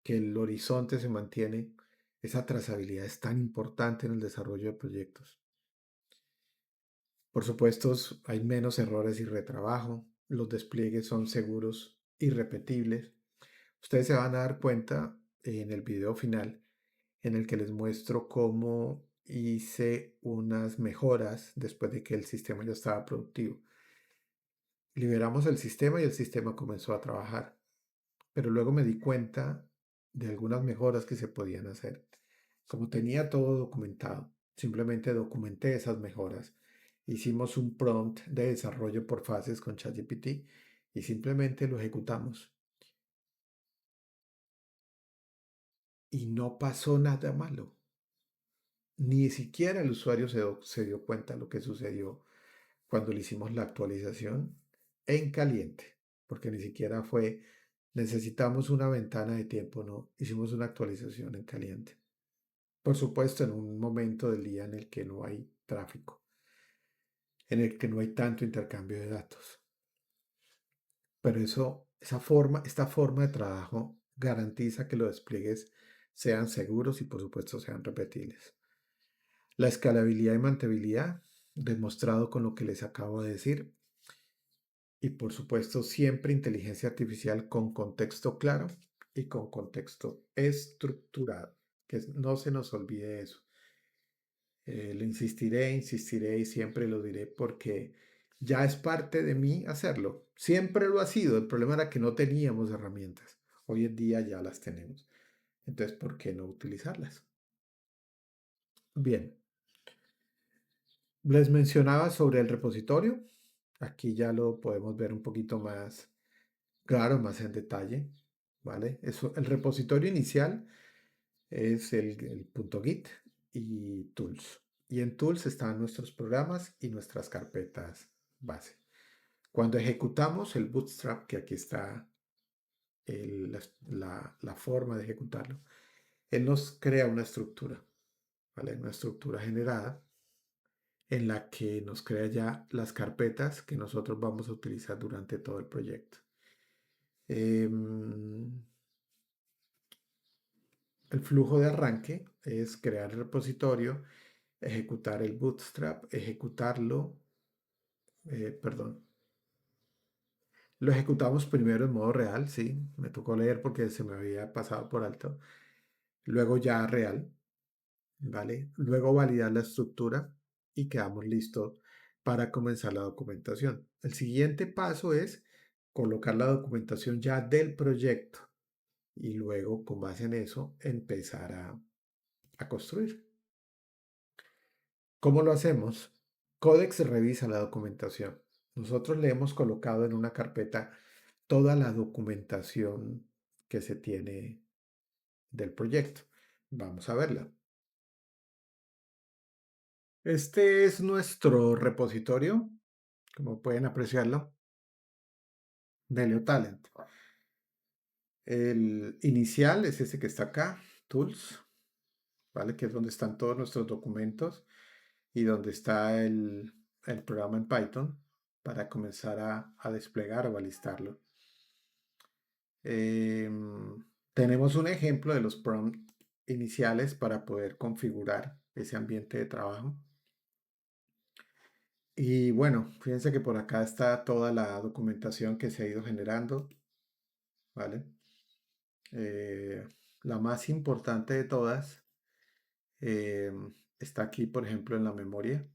que el horizonte se mantiene. Esa trazabilidad es tan importante en el desarrollo de proyectos. Por supuesto, hay menos errores y retrabajo. Los despliegues son seguros y repetibles. Ustedes se van a dar cuenta en el video final en el que les muestro cómo hice unas mejoras después de que el sistema ya estaba productivo. Liberamos el sistema y el sistema comenzó a trabajar, pero luego me di cuenta de algunas mejoras que se podían hacer. Como tenía todo documentado, simplemente documenté esas mejoras. Hicimos un prompt de desarrollo por fases con ChatGPT y simplemente lo ejecutamos. Y no pasó nada malo. Ni siquiera el usuario se dio cuenta de lo que sucedió cuando le hicimos la actualización en caliente, porque ni siquiera fue, necesitamos una ventana de tiempo, no, hicimos una actualización en caliente. Por supuesto, en un momento del día en el que no hay tráfico, en el que no hay tanto intercambio de datos. Pero esta forma de trabajo garantiza que los despliegues sean seguros y por supuesto sean repetibles. La escalabilidad y mantenibilidad, demostrado con lo que les acabo de decir. Y por supuesto, siempre inteligencia artificial con contexto claro y con contexto estructurado. Que no se nos olvide eso. Lo insistiré y siempre lo diré porque ya es parte de mí hacerlo. Siempre lo ha sido. El problema era que no teníamos herramientas. Hoy en día ya las tenemos. Entonces, ¿por qué no utilizarlas? Bien, les mencionaba sobre el repositorio. Aquí ya lo podemos ver un poquito más claro, más en detalle, ¿vale? Eso, el repositorio inicial es el punto .git y tools. Y en tools están nuestros programas y nuestras carpetas base. Cuando ejecutamos el Bootstrap, que aquí está la forma de ejecutarlo, él nos crea una estructura, ¿vale? Una estructura generada en la que nos crea ya las carpetas que nosotros vamos a utilizar durante todo el proyecto. El flujo de arranque es crear el repositorio, ejecutar el bootstrap, ejecutarlo, perdón. Lo ejecutamos primero en modo real, sí, me tocó leer porque se me había pasado por alto. Luego ya real, ¿vale? Luego validar la estructura y quedamos listos para comenzar la documentación. El siguiente paso es colocar la documentación ya del proyecto y luego, con base en eso, empezar a construir. ¿Cómo lo hacemos? Codex revisa la documentación. Nosotros le hemos colocado en una carpeta toda la documentación que se tiene del proyecto. Vamos a verla. Este es nuestro repositorio, como pueden apreciarlo, de NeoTalent. El inicial es ese que está acá, Tools, ¿vale? Que es donde están todos nuestros documentos y donde está el programa en Python para comenzar a desplegar o a listarlo. Tenemos un ejemplo de los prompts iniciales para poder configurar ese ambiente de trabajo. Y bueno, fíjense que por acá está toda la documentación que se ha ido generando, ¿vale? La más importante de todas eh, está aquí, por ejemplo, en la memoria.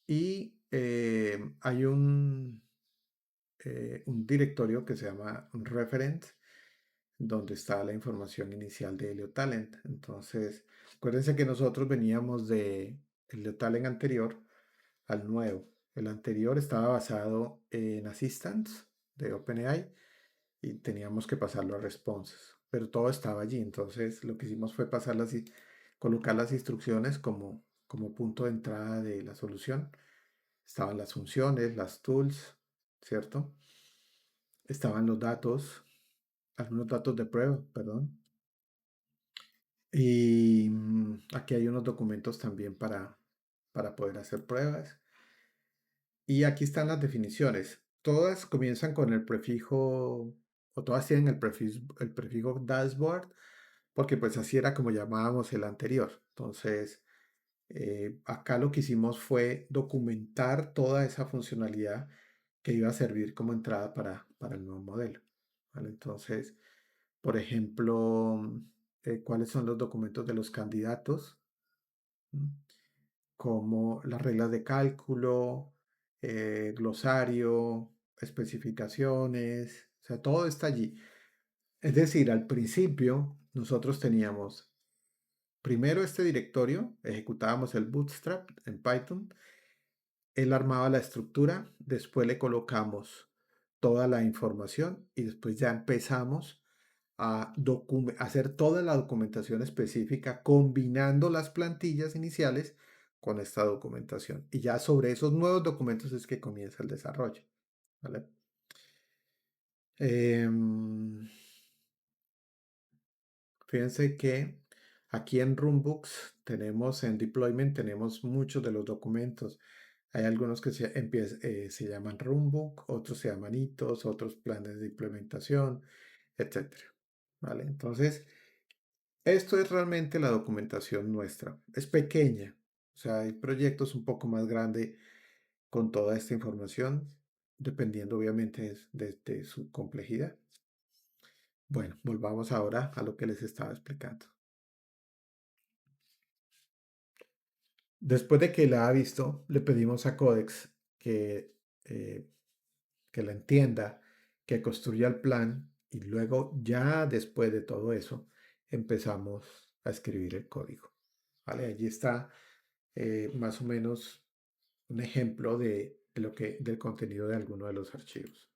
Y hay un directorio que se llama referent, donde está la información inicial de HelioTalent. Entonces, acuérdense que nosotros veníamos de HelioTalent anterior al nuevo. El anterior estaba basado en Assistance de OpenAI y teníamos que pasarlo a Responses, pero todo estaba allí. Entonces, lo que hicimos fue pasarlas y colocar las instrucciones como punto de entrada de la solución. Estaban las funciones, las tools, ¿cierto? Estaban los datos, algunos datos de prueba, perdón. Y aquí hay unos documentos también para poder hacer pruebas. Y aquí están las definiciones. Todas comienzan con el prefijo, o todas tienen el prefijo dashboard, porque pues así era como llamábamos el anterior. Entonces, acá lo que hicimos fue documentar toda esa funcionalidad que iba a servir como entrada para el nuevo modelo. ¿Vale? Entonces, por ejemplo, cuáles son los documentos de los candidatos, ¿Mm? Como las reglas de cálculo, glosario, especificaciones, o sea, todo está allí. Es decir, al principio nosotros teníamos primero este directorio, ejecutábamos el bootstrap en Python, él armaba la estructura, después le colocamos toda la información y después ya empezamos a hacer toda la documentación específica combinando las plantillas iniciales con esta documentación. Y ya sobre esos nuevos documentos es que comienza el desarrollo. ¿Vale? Fíjense que aquí en Runbooks tenemos, en Deployment, tenemos muchos de los documentos. Hay algunos que se llaman Runbook, otros se llaman hitos, otros planes de implementación, etcétera. ¿Vale? Entonces, esto es realmente la documentación nuestra. Es pequeña, o sea, hay proyectos un poco más grandes con toda esta información, dependiendo obviamente de su complejidad. Bueno, volvamos ahora a lo que les estaba explicando. Después de que la ha visto, le pedimos a Codex eh, que la entienda, que construya el plan y luego ya después de todo eso empezamos a escribir el código. ¿Vale? Allí está más o menos un ejemplo del contenido de alguno de los archivos.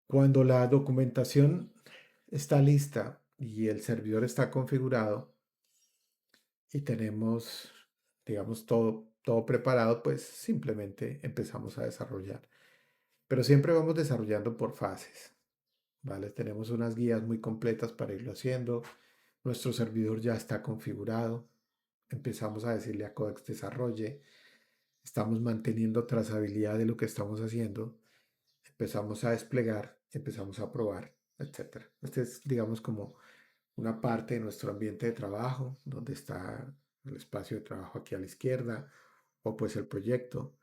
Cuando la documentación está lista y el servidor está configurado y tenemos, digamos, todo preparado, pues simplemente empezamos a desarrollar. Pero siempre vamos desarrollando por fases, ¿vale? Tenemos unas guías muy completas para irlo haciendo. Nuestro servidor ya está configurado. Empezamos a decirle a Codex desarrolle. Estamos manteniendo trazabilidad de lo que estamos haciendo. Empezamos a desplegar, empezamos a probar, etcétera. Este es, digamos, como una parte de nuestro ambiente de trabajo, donde está el espacio de trabajo aquí a la izquierda, o pues el proyecto,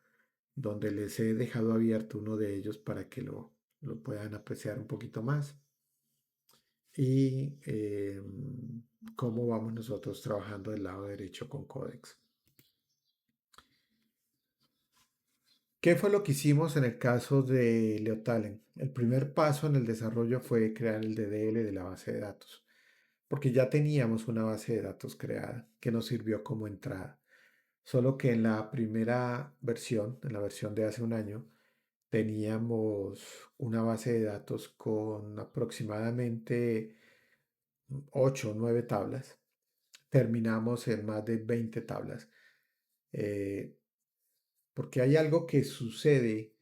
donde les he dejado abierto uno de ellos para que lo puedan apreciar un poquito más. Y cómo vamos nosotros trabajando del lado derecho con Codex. ¿Qué fue lo que hicimos en el caso de Leotalen? El primer paso en el desarrollo fue crear el DDL de la base de datos, porque ya teníamos una base de datos creada que nos sirvió como entrada. Solo que en la primera versión, en la versión de hace un año, teníamos una base de datos con aproximadamente 8 o 9 tablas. Terminamos en más de 20 tablas. eh, Porque hay algo que sucede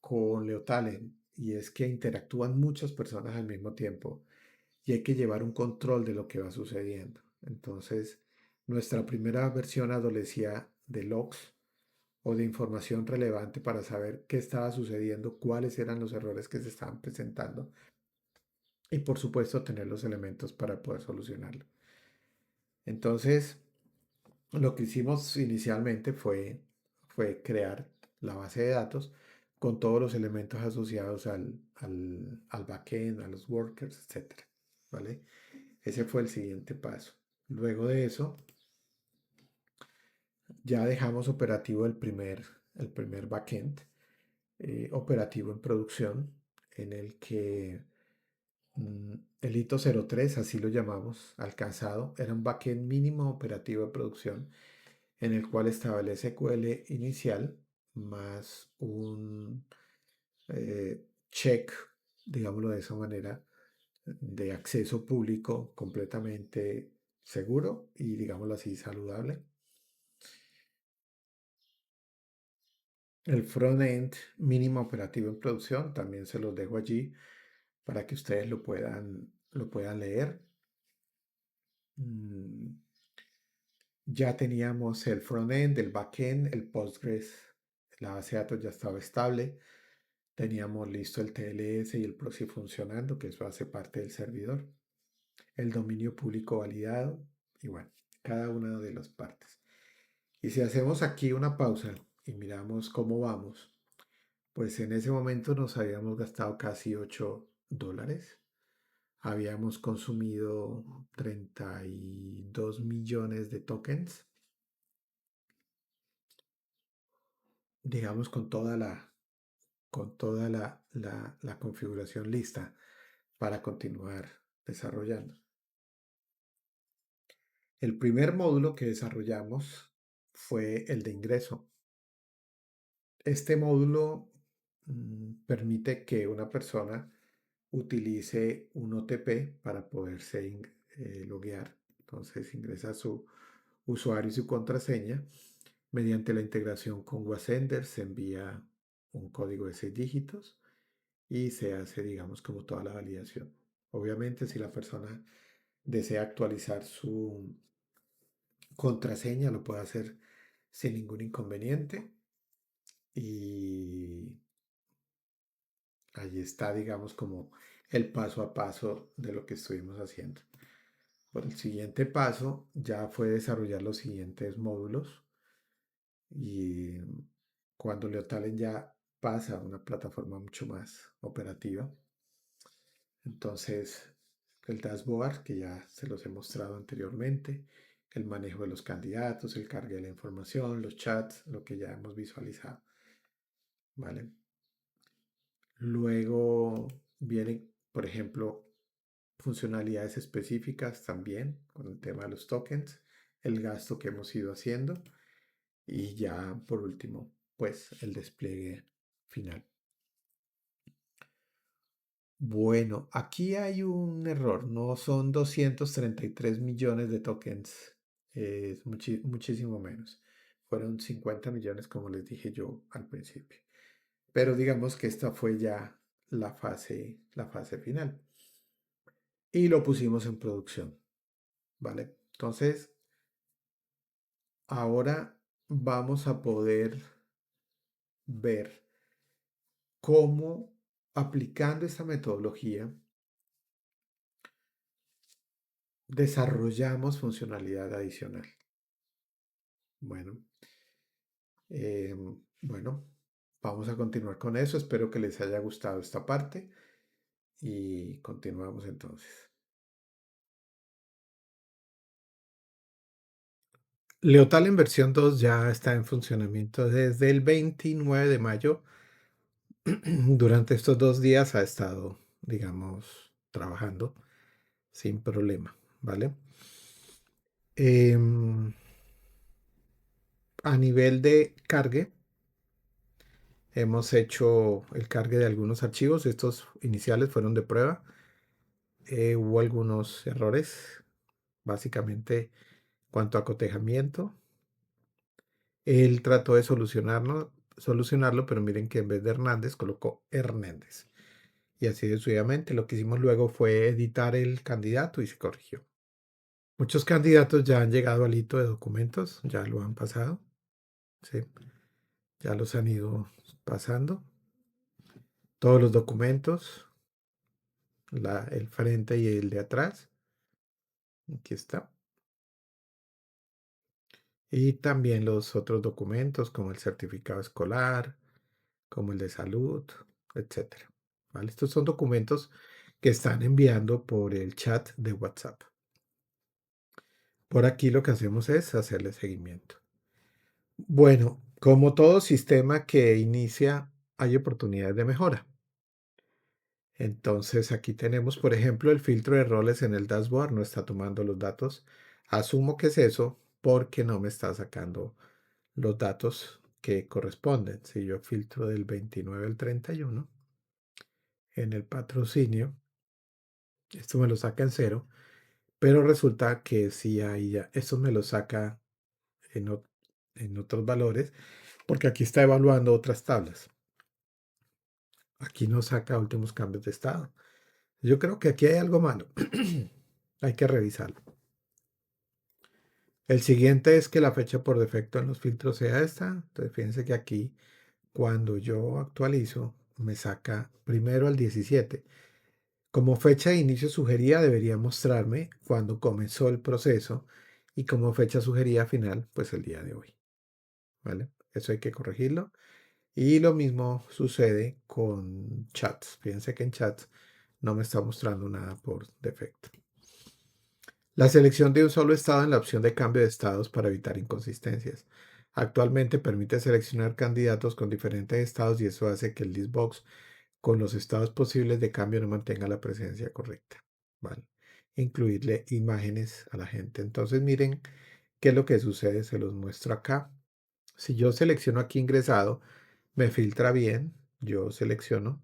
con Leotalent y es que interactúan muchas personas al mismo tiempo y hay que llevar un control de lo que va sucediendo. Entonces, nuestra primera versión adolecía de logs o de información relevante para saber qué estaba sucediendo, cuáles eran los errores que se estaban presentando y por supuesto tener los elementos para poder solucionarlo. Entonces, lo que hicimos inicialmente fue crear la base de datos con todos los elementos asociados al backend, a los workers, etcétera, ¿vale? Ese fue el siguiente paso. Luego de eso, ya dejamos operativo el primer backend, operativo en producción, en el que el hito 03, así lo llamamos, alcanzado, era un backend mínimo operativo de producción en el cual estaba el SQL inicial más un check, digámoslo de esa manera, de acceso público completamente seguro y, digámoslo así, saludable. El front-end mínimo operativo en producción también se los dejo allí para que ustedes lo puedan leer. Mm, Ya teníamos el front-end, el back-end, el Postgres, la base de datos ya estaba estable. Teníamos listo el TLS y el proxy funcionando, que eso hace parte del servidor. El dominio público validado y bueno, cada una de las partes. Y si hacemos aquí una pausa y miramos cómo vamos, pues en ese momento nos habíamos gastado casi $8. Habíamos consumido 32 millones de tokens, digamos con toda la configuración lista para continuar desarrollando. El primer módulo que desarrollamos fue el de ingreso. Este módulo permite que una persona utilice un OTP para poderse loguear. Entonces ingresa su usuario y su contraseña. Mediante la integración con Wasender se envía un código de 6 dígitos y se hace, digamos, como toda la validación. Obviamente, si la persona desea actualizar su contraseña, lo puede hacer sin ningún inconveniente. Y allí está, digamos, como el paso a paso de lo que estuvimos haciendo. Por el siguiente paso ya fue desarrollar los siguientes módulos y cuando Leotalen ya pasa a una plataforma mucho más operativa, entonces el dashboard que ya se los he mostrado anteriormente, el manejo de los candidatos, el cargue de la información, los chats, lo que ya hemos visualizado, ¿vale? Luego vienen, por ejemplo, funcionalidades específicas también con el tema de los tokens, el gasto que hemos ido haciendo y ya por último, pues el despliegue final. Bueno, aquí hay un error, no son 233 millones de tokens, es muchísimo menos. Fueron 50 millones como les dije yo al principio. Pero digamos que esta fue ya la fase final. Y lo pusimos en producción, ¿vale? Entonces, ahora vamos a poder ver cómo aplicando esta metodología desarrollamos funcionalidad adicional. Bueno, bueno, vamos a continuar con eso. Espero que les haya gustado esta parte y continuamos entonces. Leotal en versión 2 ya está en funcionamiento desde el 29 de mayo. Durante estos 2 días ha estado, digamos, trabajando sin problema, ¿vale? Em, a nivel de cargue, hemos hecho el cargue de algunos archivos. Estos iniciales fueron de prueba. Hubo algunos errores, básicamente cuanto a cotejamiento. Él trató de solucionarlo, pero miren que en vez de Hernández colocó Hernández. Y así sucesivamente. Lo que hicimos luego fue editar el candidato y se corrigió. Muchos candidatos ya han llegado al hito de documentos, ya lo han pasado, ¿sí? Ya los han ido pasando. Todos los documentos, el frente y el de atrás. Aquí está. Y también los otros documentos como el certificado escolar, como el de salud, etcétera. ¿Vale? Estos son documentos que están enviando por el chat de WhatsApp. Por aquí lo que hacemos es hacerle seguimiento. Bueno, como todo sistema que inicia, hay oportunidades de mejora. Entonces aquí tenemos, por ejemplo, el filtro de roles en el dashboard, no está tomando los datos. Asumo que es eso porque no me está sacando los datos que corresponden. Si yo filtro del 29 al 31 en el patrocinio, esto me lo saca en cero, pero resulta que si ahí ya, esto me lo saca en, en otros valores, porque aquí está evaluando otras tablas. Aquí no saca últimos cambios de estado. Yo creo que aquí hay algo malo. Hay que revisarlo. El siguiente es que la fecha por defecto en los filtros sea esta. Entonces fíjense que aquí cuando yo actualizo me saca primero al 17. Como fecha de inicio sugerida debería mostrarme cuando comenzó el proceso y como fecha sugerida final pues el día de hoy. ¿Vale? Eso hay que corregirlo. Y lo mismo sucede con chats. Fíjense que en chats no me está mostrando nada por defecto. La selección de un solo estado en la opción de cambio de estados para evitar inconsistencias. Actualmente permite seleccionar candidatos con diferentes estados y eso hace que el listbox con los estados posibles de cambio no mantenga la presencia correcta. ¿Vale? Incluirle imágenes a la gente. Entonces miren qué es lo que sucede. Se los muestro acá. Si yo selecciono aquí ingresado, me filtra bien. Yo selecciono,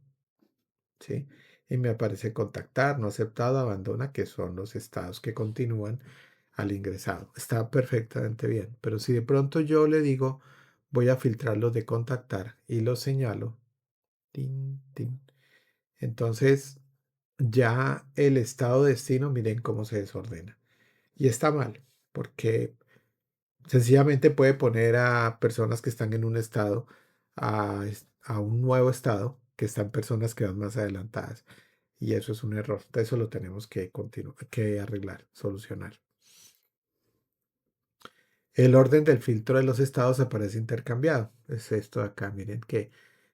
¿sí? Y me aparece contactar, no aceptado, abandona, que son los estados que continúan al ingresado. Está perfectamente bien, pero si de pronto yo le digo, voy a filtrar los de contactar y los señalo, tin, tin, entonces ya el estado de destino, miren cómo se desordena. Y está mal, porque sencillamente puede poner a personas que están en un estado a un nuevo estado, que están personas que van más adelantadas. Y eso es un error. Eso lo tenemos que que arreglar, solucionar. El orden del filtro de los estados aparece intercambiado. Es esto de acá. Miren que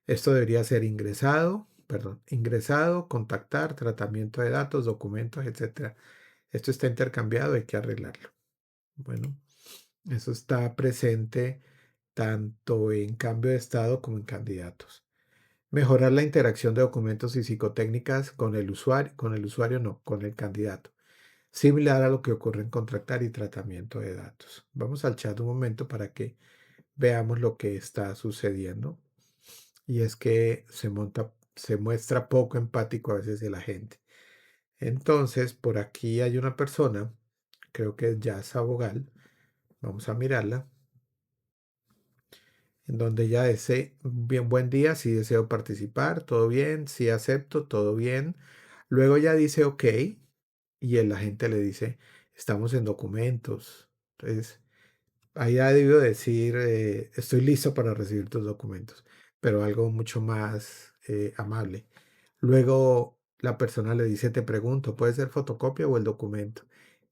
esto debería ser ingresado, perdón, ingresado, contactar, tratamiento de datos, documentos, etcétera. Esto está intercambiado, hay que arreglarlo. Bueno, eso está presente tanto en cambio de estado como en candidatos. Mejorar la interacción de documentos y psicotécnicas con el usuario no, con el candidato. Similar a lo que ocurre en contratar y tratamiento de datos. Vamos al chat un momento para que veamos lo que está sucediendo. Y es que se muestra poco empático a veces de la gente. Entonces, por aquí hay una persona, creo que es Yasa Bogal. Vamos a mirarla. En donde ella dice, bien, buen día, si deseo participar, todo bien, si acepto, todo bien. Luego ya dice, ok, y el agente le dice, estamos en documentos. Entonces, ahí ha debido decir, estoy listo para recibir tus documentos, pero algo mucho más amable. Luego la persona le dice, te pregunto, ¿puede ser fotocopia o el documento?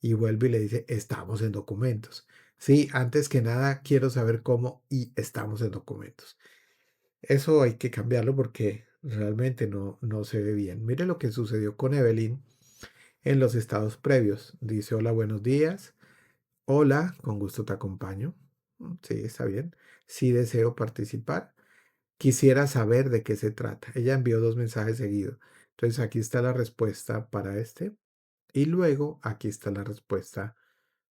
y vuelve y le dice, estamos en documentos. Sí, antes que nada quiero saber cómo y estamos en documentos. Eso hay que cambiarlo porque realmente no se ve bien. Mire lo que sucedió con Evelyn en los estados previos. Dice, hola, buenos días. Hola, con gusto te acompaño. Sí, está bien. Sí deseo participar. Quisiera saber de qué se trata. Ella envió dos mensajes seguidos. Entonces aquí está la respuesta para este y luego aquí está la respuesta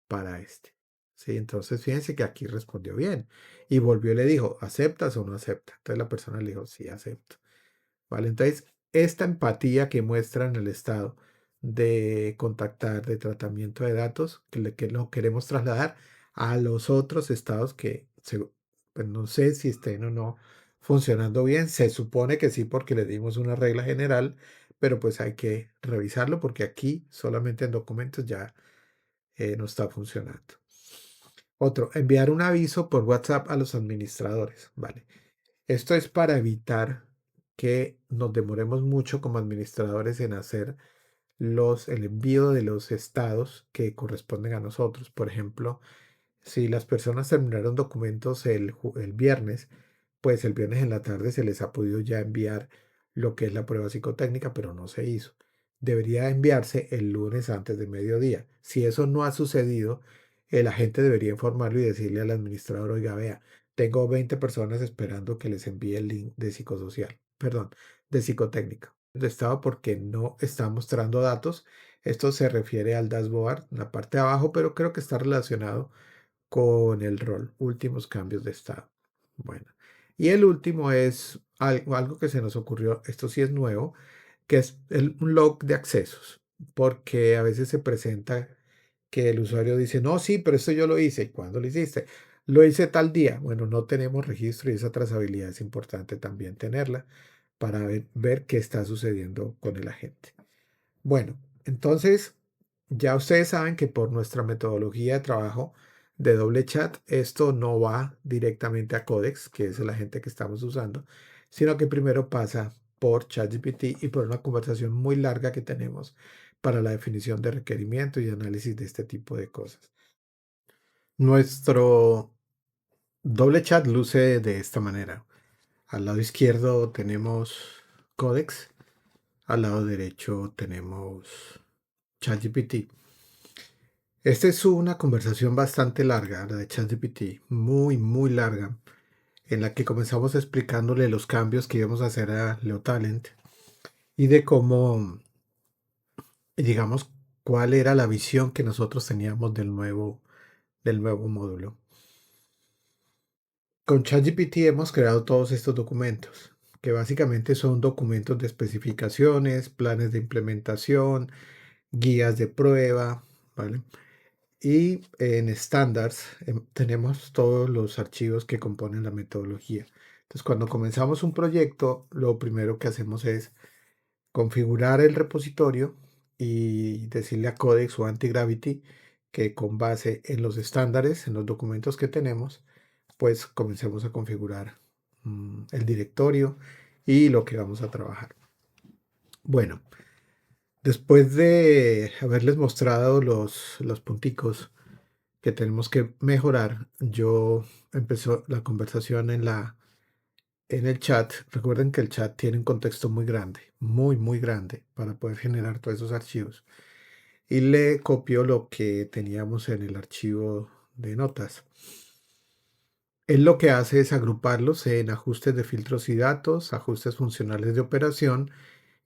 para este. Sí, entonces fíjense que aquí respondió bien y volvió y le dijo, ¿aceptas o no acepta? Entonces la persona le dijo, sí, acepto. ¿Vale? Entonces, esta empatía que muestra en el estado de contactar, de tratamiento de datos, que lo queremos trasladar a los otros estados que pues no sé si estén o no funcionando bien. Se supone que sí, porque le dimos una regla general, pero pues hay que revisarlo porque aquí solamente en documentos ya no está funcionando. Otro, enviar un aviso por WhatsApp a los administradores. Vale. Esto es para evitar que nos demoremos mucho como administradores en hacer el envío de los estados que corresponden a nosotros. Por ejemplo, si las personas terminaron documentos el viernes, pues el viernes en la tarde se les ha podido ya enviar lo que es la prueba psicotécnica, pero no se hizo. Debería enviarse el lunes antes de mediodía. Si eso no ha sucedido, el agente debería informarlo y decirle al administrador, oiga, vea, tengo 20 personas esperando que les envíe el link de psicosocial, perdón, de psicotécnica. De estado porque no está mostrando datos. Esto se refiere al dashboard, en la parte de abajo, pero creo que está relacionado con el rol, últimos cambios de estado. Bueno, y el último es algo que se nos ocurrió, esto sí es nuevo, que es un log de accesos, porque a veces se presenta que el usuario dice, no, sí, pero esto yo lo hice. ¿Y cuándo lo hiciste? Lo hice tal día. Bueno, no tenemos registro y esa trazabilidad es importante también tenerla para ver qué está sucediendo con el agente. Bueno, entonces ya ustedes saben que por nuestra metodología de trabajo de doble chat, esto no va directamente a Codex, que es el agente que estamos usando, sino que primero pasa por ChatGPT y por una conversación muy larga que tenemos para la definición de requerimientos y análisis de este tipo de cosas. Nuestro doble chat luce de esta manera. Al lado izquierdo tenemos Codex, al lado derecho tenemos ChatGPT. Esta es una conversación bastante larga, la de ChatGPT, muy, muy larga, en la que comenzamos explicándole los cambios que íbamos a hacer a Leo Talent y de cómo, digamos, cuál era la visión que nosotros teníamos del nuevo módulo. Con ChatGPT hemos creado todos estos documentos, que básicamente son documentos de especificaciones, planes de implementación, guías de prueba, ¿vale? Y en estándares tenemos todos los archivos que componen la metodología. Entonces, cuando comenzamos un proyecto, lo primero que hacemos es configurar el repositorio y decirle a Codex o Antigravity que con base en los estándares, en los documentos que tenemos, pues comencemos a configurar el directorio y lo que vamos a trabajar. Bueno, después de haberles mostrado los punticos que tenemos que mejorar, yo empezó la conversación en el chat. Recuerden que el chat tiene un contexto muy grande, muy, muy grande para poder generar todos esos archivos. Y le copio lo que teníamos en el archivo de notas. Él lo que hace es agruparlos en ajustes de filtros y datos, ajustes funcionales de operación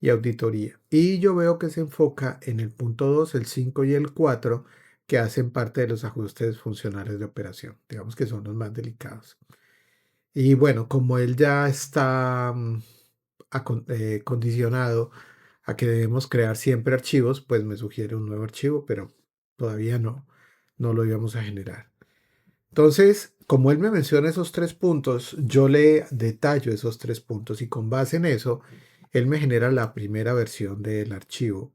y auditoría. Y yo veo que se enfoca en el punto 2, el 5 y el 4, que hacen parte de los ajustes funcionales de operación. Digamos que son los más delicados. Y bueno, como él ya está condicionado a que debemos crear siempre archivos, pues me sugiere un nuevo archivo, pero todavía no lo íbamos a generar. Entonces, como él me menciona esos tres puntos, yo le detallo esos tres puntos y con base en eso, él me genera la primera versión del archivo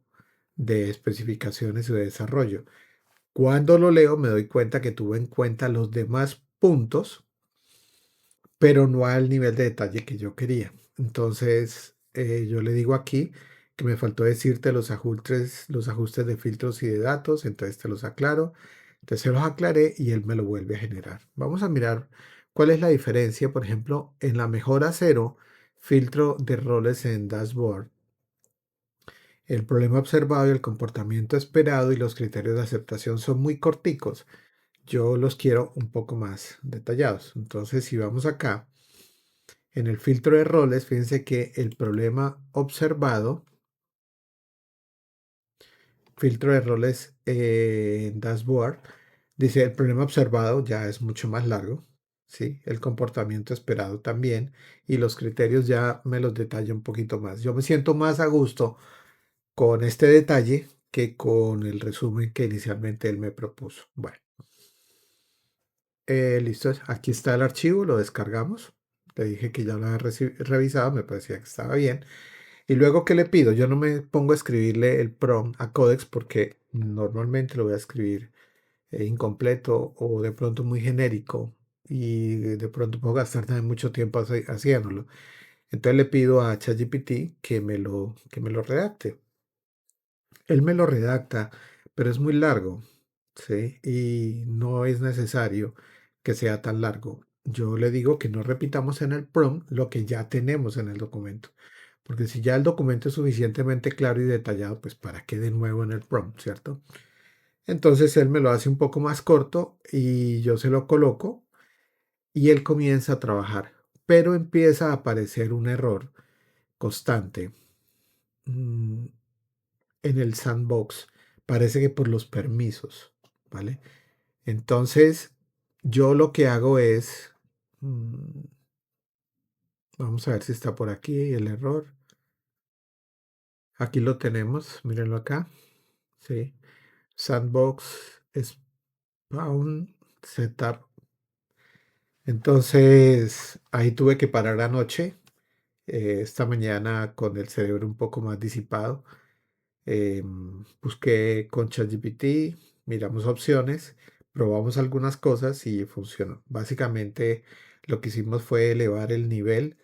de especificaciones y de desarrollo. Cuando lo leo, me doy cuenta que tuvo en cuenta los demás puntos, pero no al nivel de detalle que yo quería. Entonces, yo le digo aquí que me faltó decirte los ajustes de filtros y de datos, entonces te los aclaro. Entonces se los aclaré y él me lo vuelve a generar. Vamos a mirar cuál es la diferencia, por ejemplo, en la mejora cero, filtro de roles en dashboard. El problema observado y el comportamiento esperado y los criterios de aceptación son muy corticos. Yo los quiero un poco más detallados. Entonces, si vamos acá, en el filtro de roles, fíjense que el problema observado, filtro de roles en dashboard, dice el problema observado ya es mucho más largo, ¿sí? El comportamiento esperado también y los criterios ya me los detalla un poquito más. Yo me siento más a gusto con este detalle que con el resumen que inicialmente él me propuso. Bueno, listo, aquí está el archivo, lo descargamos. Le dije que ya lo había revisado, me parecía que estaba bien. Y luego, ¿qué le pido? Yo no me pongo a escribirle el prompt a Codex porque normalmente lo voy a escribir incompleto o de pronto muy genérico y de pronto puedo gastar también mucho tiempo haciéndolo. Entonces le pido a ChatGPT que me lo redacte. Él me lo redacta, pero es muy largo, ¿sí? Y no es necesario que sea tan largo. Yo le digo que no repitamos en el prompt lo que ya tenemos en el documento, porque si ya el documento es suficientemente claro y detallado, pues ¿para qué de nuevo en el prompt, cierto? Entonces él me lo hace un poco más corto y yo se lo coloco y él comienza a trabajar, pero empieza a aparecer un error constante. mm, en el sandbox. Parece que por los permisos, ¿vale? Entonces, yo lo que hago es, vamos a ver si está por aquí el error. Aquí lo tenemos, mírenlo acá, ¿sí? Sandbox spawn setup. Entonces, ahí tuve que parar anoche, esta mañana con el cerebro un poco más disipado. Busqué con ChatGPT, miramos opciones, probamos algunas cosas y funcionó. Básicamente lo que hicimos fue elevar el nivel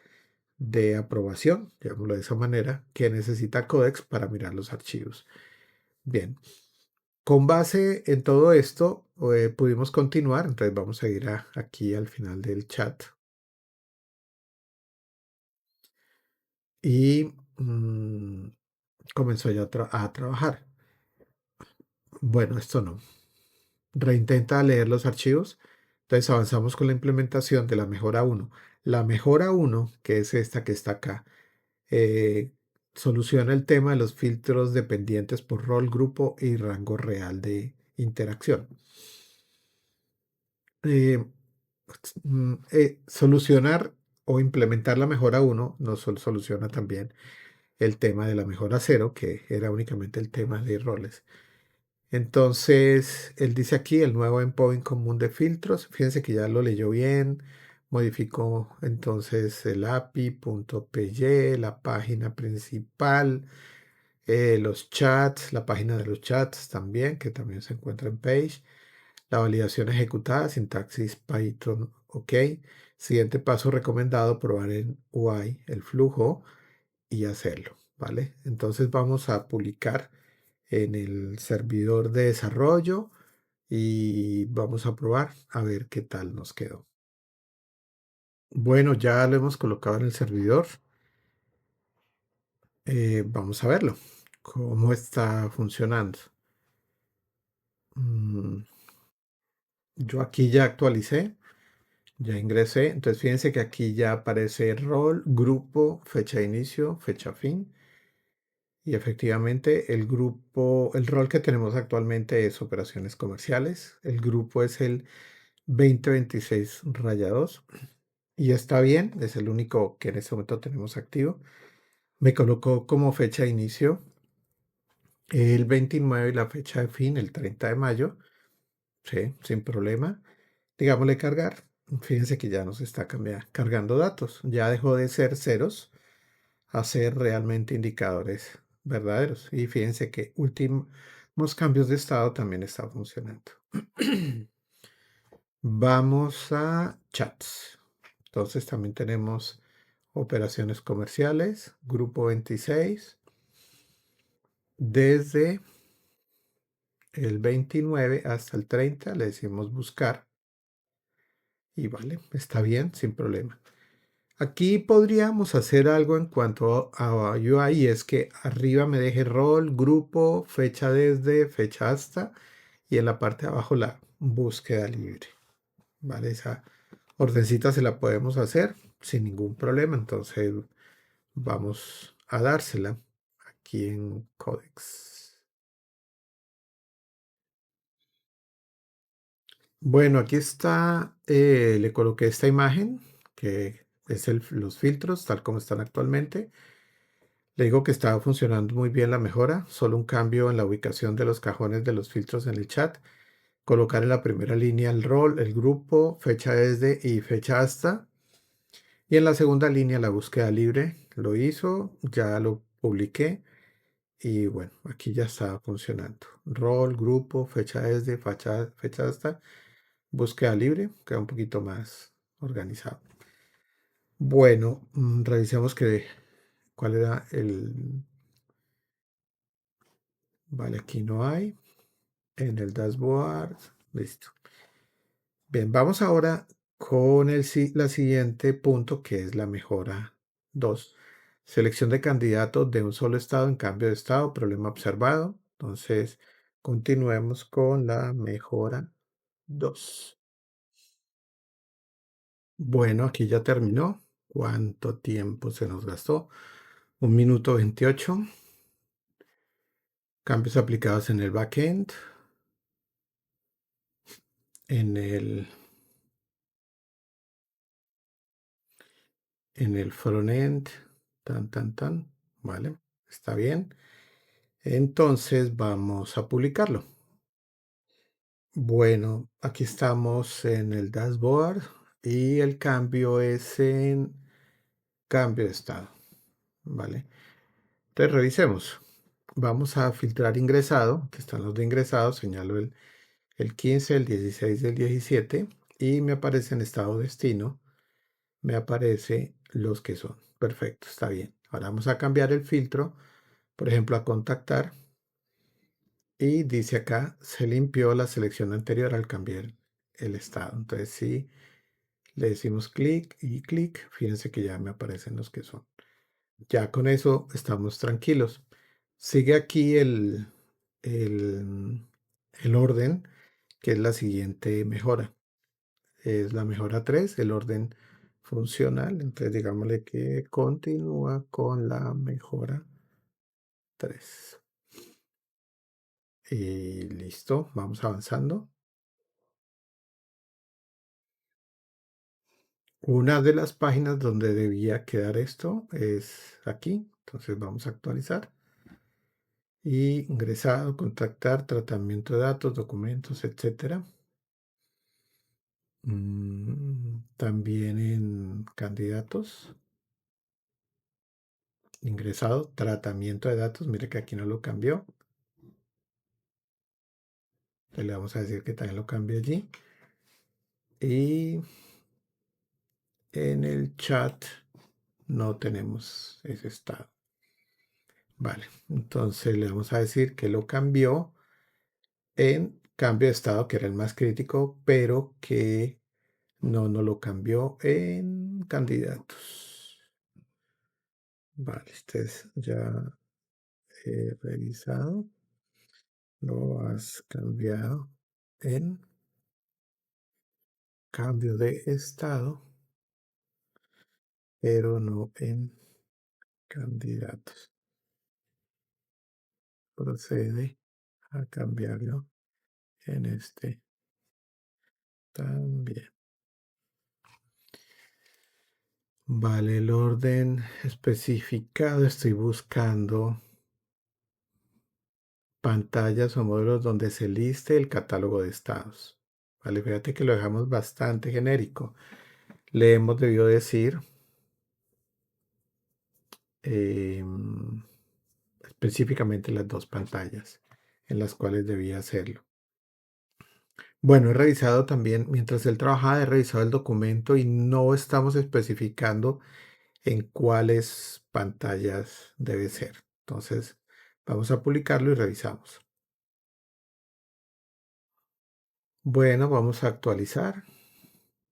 de aprobación, digámoslo de esa manera, que necesita Codex para mirar los archivos. Bien, con base en todo esto pudimos continuar, entonces vamos a ir aquí al final del chat y comenzó ya a trabajar. Bueno, esto no. Reintenta leer los archivos. Entonces avanzamos con la implementación de la mejora uno. La mejora uno, que es esta que está acá, eh, soluciona el tema de los filtros dependientes por rol, grupo y rango real de interacción. Eh, Solucionar o implementar la mejora uno nos soluciona también el tema de la mejora cero, que era únicamente el tema de roles. Entonces, él dice aquí el nuevo endpoint común de filtros. Fíjense que ya lo leyó bien. Modificó entonces el API.py, la página principal, los chats, la página de los chats también, que también se encuentra en Page. La validación ejecutada, sintaxis Python, OK. Siguiente paso recomendado, probar en UI el flujo y hacerlo, ¿vale? Entonces vamos a publicar en el servidor de desarrollo y vamos a probar a ver qué tal nos quedó. Bueno, ya lo hemos colocado en el servidor. Vamos a verlo, cómo está funcionando. Mm, yo aquí ya actualicé, ya ingresé. Entonces fíjense que aquí ya aparece rol, grupo, fecha de inicio, fecha fin. Y efectivamente el grupo, el rol que tenemos actualmente es operaciones comerciales. El grupo es el 2026-2 y está bien, es el único que en este momento tenemos activo. Me colocó como fecha de inicio el 29 y la fecha de fin el 30 de mayo. Sí, sin problema. Digámosle cargar. Fíjense que ya nos está cargando datos. Ya dejó de ser ceros a ser realmente indicadores verdaderos. Y fíjense que últimos cambios de estado también está funcionando. Vamos a chats. Entonces también tenemos operaciones comerciales, grupo 26. Desde el 29 hasta el 30 le decimos buscar y vale, está bien, sin problema. Aquí podríamos hacer algo en cuanto a UI, y es que arriba me deje rol, grupo, fecha desde, fecha hasta, y en la parte de abajo la búsqueda libre. ¿Vale? Esa ordencita se la podemos hacer sin ningún problema, entonces vamos a dársela aquí en Codex. Bueno, aquí está, le coloqué esta imagen, que es los filtros, tal como están actualmente. Le digo que estaba funcionando muy bien la mejora, solo un cambio en la ubicación de los cajones de los filtros en el chat. Colocar en la primera línea el rol, el grupo, fecha desde y fecha hasta. Y en la segunda línea la búsqueda libre. Lo hizo, ya lo publiqué y bueno, aquí ya está funcionando. Rol, grupo, fecha desde, fecha hasta, búsqueda libre, queda un poquito más organizado. Bueno, revisemos cuál era el... Vale, aquí no hay. En el dashboard, listo. Bien, vamos ahora con la siguiente punto que es la mejora 2. Selección de candidatos de un solo estado en cambio de estado, problema observado. Entonces, continuemos con la mejora 2. Bueno, aquí ya terminó. ¿Cuánto tiempo se nos gastó? 1 minuto 28. Cambios aplicados en el backend, en el frontend, tan. Vale, está bien. Entonces vamos a publicarlo. Bueno, aquí estamos en el dashboard y el cambio es en cambio de estado, ¿vale? Entonces revisemos. Vamos a filtrar ingresado, que están los de ingresado, señalo el 15, el 16, el 17 y me aparece en estado destino, me aparece los que son. Perfecto, está bien. Ahora vamos a cambiar el filtro, por ejemplo, a contactar. Y dice acá, se limpió la selección anterior al cambiar el estado. Entonces, si le decimos clic y clic, fíjense que ya me aparecen los que son. Ya con eso estamos tranquilos. Sigue aquí el, el orden, que es la siguiente mejora. Es la mejora 3, el orden funcional. Entonces, digámosle que continúa con la mejora 3. Y listo, vamos avanzando. Una de las páginas donde debía quedar esto es aquí. Entonces vamos a actualizar. Y ingresado, contactar, tratamiento de datos, documentos, etcétera. También en candidatos. Ingresado, tratamiento de datos. Mire que aquí no lo cambió. Le vamos a decir que también lo cambie allí. Y en el chat no tenemos ese estado. Vale, entonces le vamos a decir que lo cambió en cambio de estado, que era el más crítico, pero que no lo cambió en candidatos. Vale, este ya he revisado. Lo has cambiado en cambio de estado, pero no en candidatos. Procede a cambiarlo en este también. Vale, el orden especificado. Estoy buscando pantallas o módulos donde se liste el catálogo de estados. Vale, fíjate que lo dejamos bastante genérico. Le hemos debido decir em, específicamente las dos pantallas en las cuales debía hacerlo. Bueno, he revisado también, mientras él trabajaba, he revisado el documento y no estamos especificando en cuáles pantallas debe ser. Entonces, Vamos a publicarlo y revisamos. Bueno, vamos a actualizar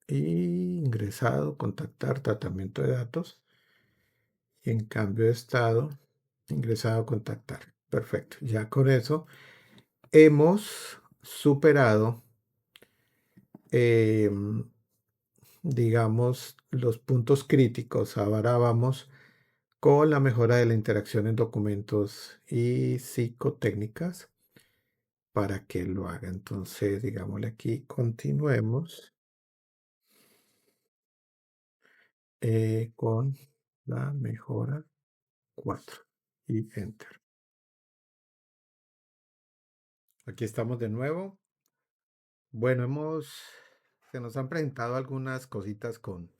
y ingresado, contactar, tratamiento de datos y en cambio de estado, ingresado, contactar. Perfecto. Ya con eso hemos superado, em, digamos, los puntos críticos. Ahora vamos con la mejora de la interacción en documentos y psicotécnicas para que lo haga. Entonces, digámosle aquí, continuemos con la mejora 4 y enter. Aquí estamos de nuevo. Bueno, se nos han presentado algunas cositas con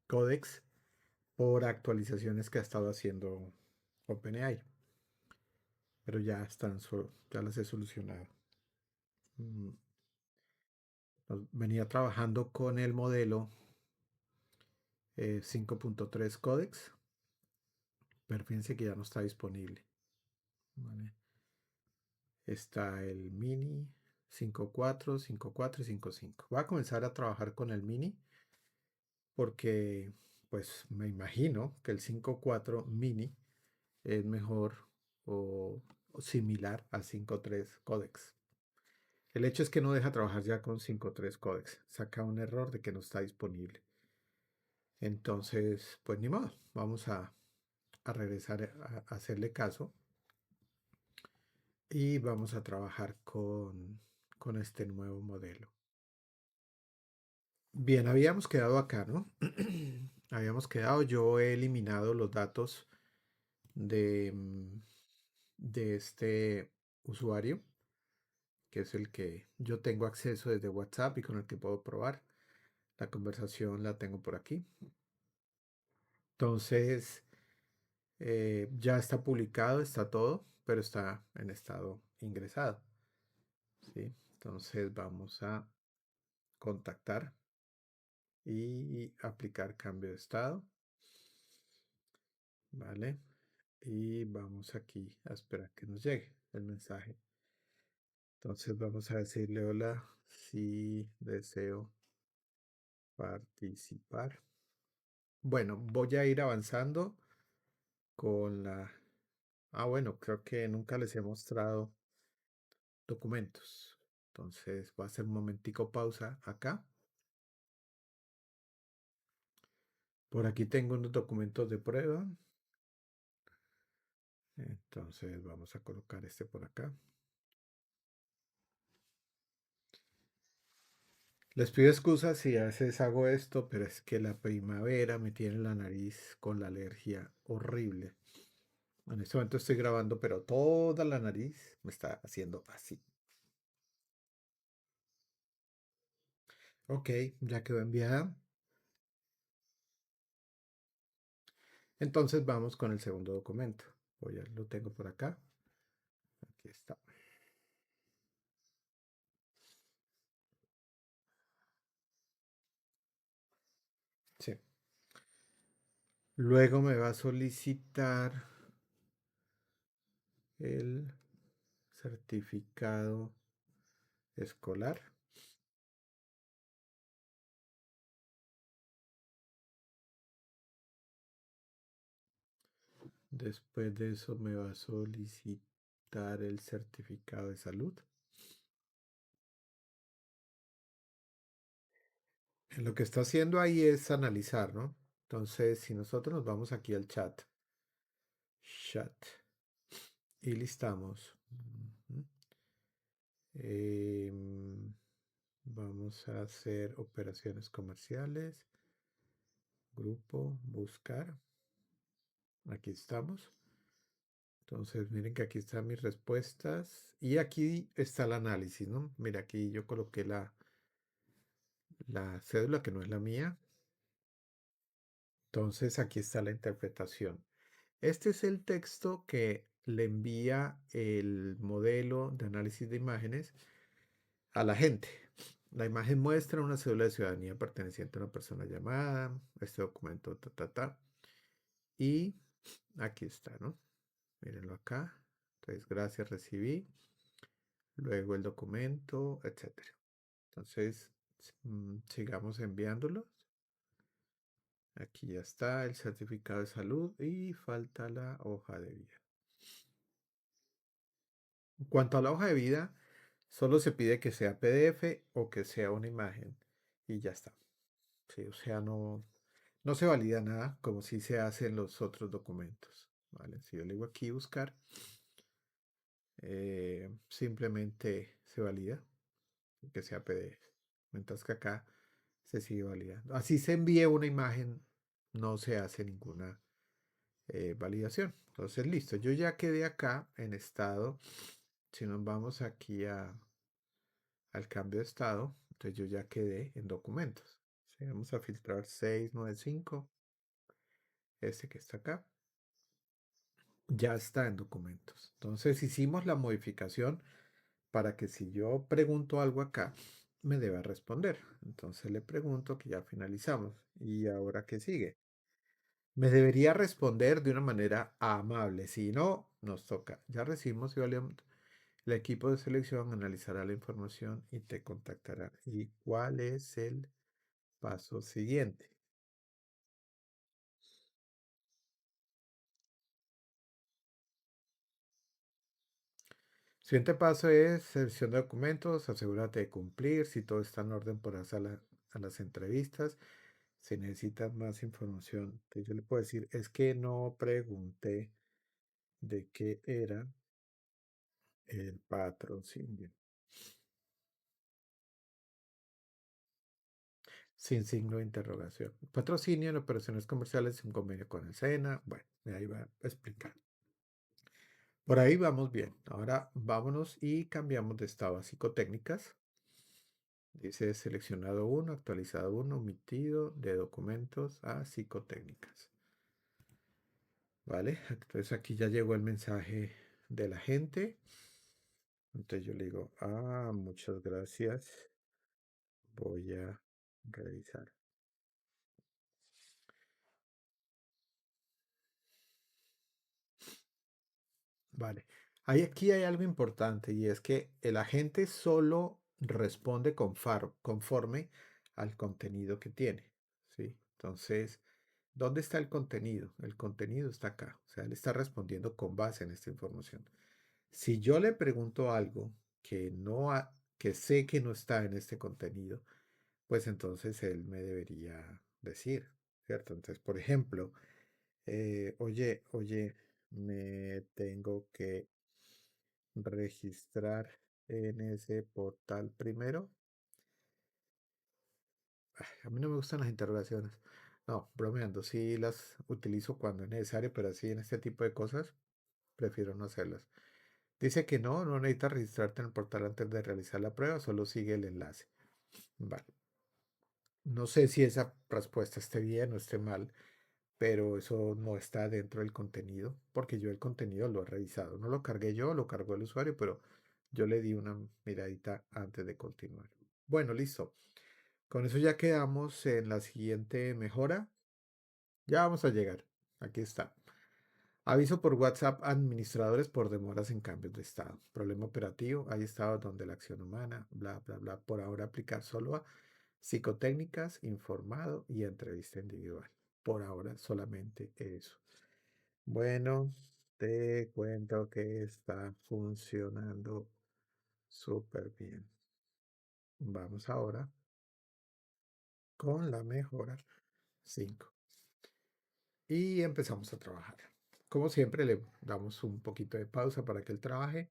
Codex por actualizaciones que ha estado haciendo OpenAI, pero ya las he solucionado. Mm, Venía trabajando con el modelo 5.3 Codex, pero fíjense que ya no está disponible. ¿Vale? Está el Mini 5.4, 5.4 y 5.5. Voy a comenzar a trabajar con el Mini porque, pues, me imagino que el 5.4 Mini es mejor o similar al 5.3 Codex. El hecho es que no deja trabajar ya con 5.3 Codex. Saca un error de que no está disponible. Entonces, pues ni modo. Vamos a regresar a hacerle caso y vamos a trabajar con este nuevo modelo. Bien, habíamos quedado acá, ¿no? Habíamos quedado, yo he eliminado los datos de, de este usuario, que es el que yo tengo acceso desde WhatsApp y con el que puedo probar. La conversación la tengo por aquí. Entonces, ya está publicado, está todo, pero está en estado ingresado. ¿Sí? Entonces vamos a contactar y aplicar cambio de estado. ¿Vale? Y vamos aquí a esperar que nos llegue el mensaje. Entonces vamos a decirle hola, si deseo participar. Bueno, voy a ir avanzando con la... Ah, bueno, creo que nunca les he mostrado documentos. Entonces voy a hacer un momentico pausa acá. Por aquí tengo unos documentos de prueba. Entonces vamos a colocar este por acá. Les pido excusas si a veces hago esto, pero es que la primavera me tiene la nariz con la alergia horrible. En este momento estoy grabando, pero toda la nariz me está haciendo así. Ok, ya quedó enviada. Entonces vamos con el segundo documento. Lo tengo por acá. Aquí está. Sí. Luego me va a solicitar el certificado escolar. Después de eso me va a solicitar el certificado de salud. Lo que está haciendo ahí es analizar, ¿no? Entonces, si nosotros nos vamos aquí al chat, y listamos. Em, Vamos a hacer operaciones comerciales, grupo, buscar. Aquí estamos. Entonces, miren que aquí están mis respuestas y aquí está el análisis, ¿no? Mira, aquí yo coloqué la cédula que no es la mía. Entonces, aquí está la interpretación. Este es el texto que le envía el modelo de análisis de imágenes a la gente. La imagen muestra una cédula de ciudadanía perteneciente a una persona llamada, este documento, ta, ta, ta. y aquí está, ¿no? Mírenlo acá. Entonces, gracias, recibí. Luego el documento, etcétera. Entonces, sigamos enviándolos. Aquí ya está el certificado de salud y falta la hoja de vida. En cuanto a la hoja de vida, solo se pide que sea PDF o que sea una imagen y ya está. Sí, o sea, no se valida nada como si se hace en los otros documentos. ¿Vale? Si yo le digo aquí buscar, simplemente se valida que sea PDF. Mientras que acá se sigue validando. Así se envíe una imagen, no se hace ninguna validación. Entonces, listo. Yo ya quedé acá en estado. Si nos vamos aquí al cambio de estado, entonces yo ya quedé en documentos. ¿Sí? Vamos a filtrar 695. Este que está acá. Ya está en documentos. Entonces hicimos la modificación para que si yo pregunto algo acá, me deba responder. Entonces le pregunto que ya finalizamos. ¿Y ahora qué sigue? Me debería responder de una manera amable. Si no, nos toca. Ya recibimos y validamos. El equipo de selección analizará la información y te contactará. ¿Y cuál es el paso siguiente? Siguiente paso es selección de documentos, asegúrate de cumplir, si todo está en orden por a las entrevistas, si necesitas más información, entonces yo le puedo decir, es que no pregunté de qué era el patrocinio, sin signo de interrogación. Patrocinio en operaciones comerciales en convenio con el SENA, bueno, ahí va a explicar. Por ahí vamos bien. Ahora vámonos y cambiamos de estado a psicotécnicas. Dice seleccionado uno, actualizado uno, omitido de documentos a psicotécnicas. ¿Vale? Entonces aquí ya llegó el mensaje de la gente. Entonces yo le digo, muchas gracias. Voy a revisar. Vale. Aquí hay algo importante y es que el agente solo responde conforme al contenido que tiene. ¿Sí? Entonces, ¿dónde está el contenido? El contenido está acá. O sea, él está respondiendo con base en esta información. Si yo le pregunto algo que sé que no está en este contenido, pues entonces él me debería decir, ¿cierto? Entonces, por ejemplo, oye, me tengo que registrar en ese portal primero. A mí no me gustan las interrogaciones. No, bromeando, sí las utilizo cuando es necesario, pero así en este tipo de cosas prefiero no hacerlas. Dice que no necesitas registrarte en el portal antes de realizar la prueba, solo sigue el enlace. Vale. No sé si esa respuesta esté bien o esté mal, pero eso no está dentro del contenido, porque yo el contenido lo he revisado. No lo cargué yo, lo cargó el usuario, pero yo le di una miradita antes de continuar. Bueno, listo. Con eso ya quedamos en la siguiente mejora. Ya vamos a llegar. Aquí está. Aviso por WhatsApp a administradores por demoras en cambios de estado. Problema operativo. Hay estados donde la acción humana, bla, bla, bla. Por ahora aplicar solo a psicotécnicas, informado y entrevista individual. Por ahora solamente eso. Bueno, te cuento que está funcionando súper bien. Vamos ahora con la mejora 5 y empezamos a trabajar. Como siempre, le damos un poquito de pausa para que él trabaje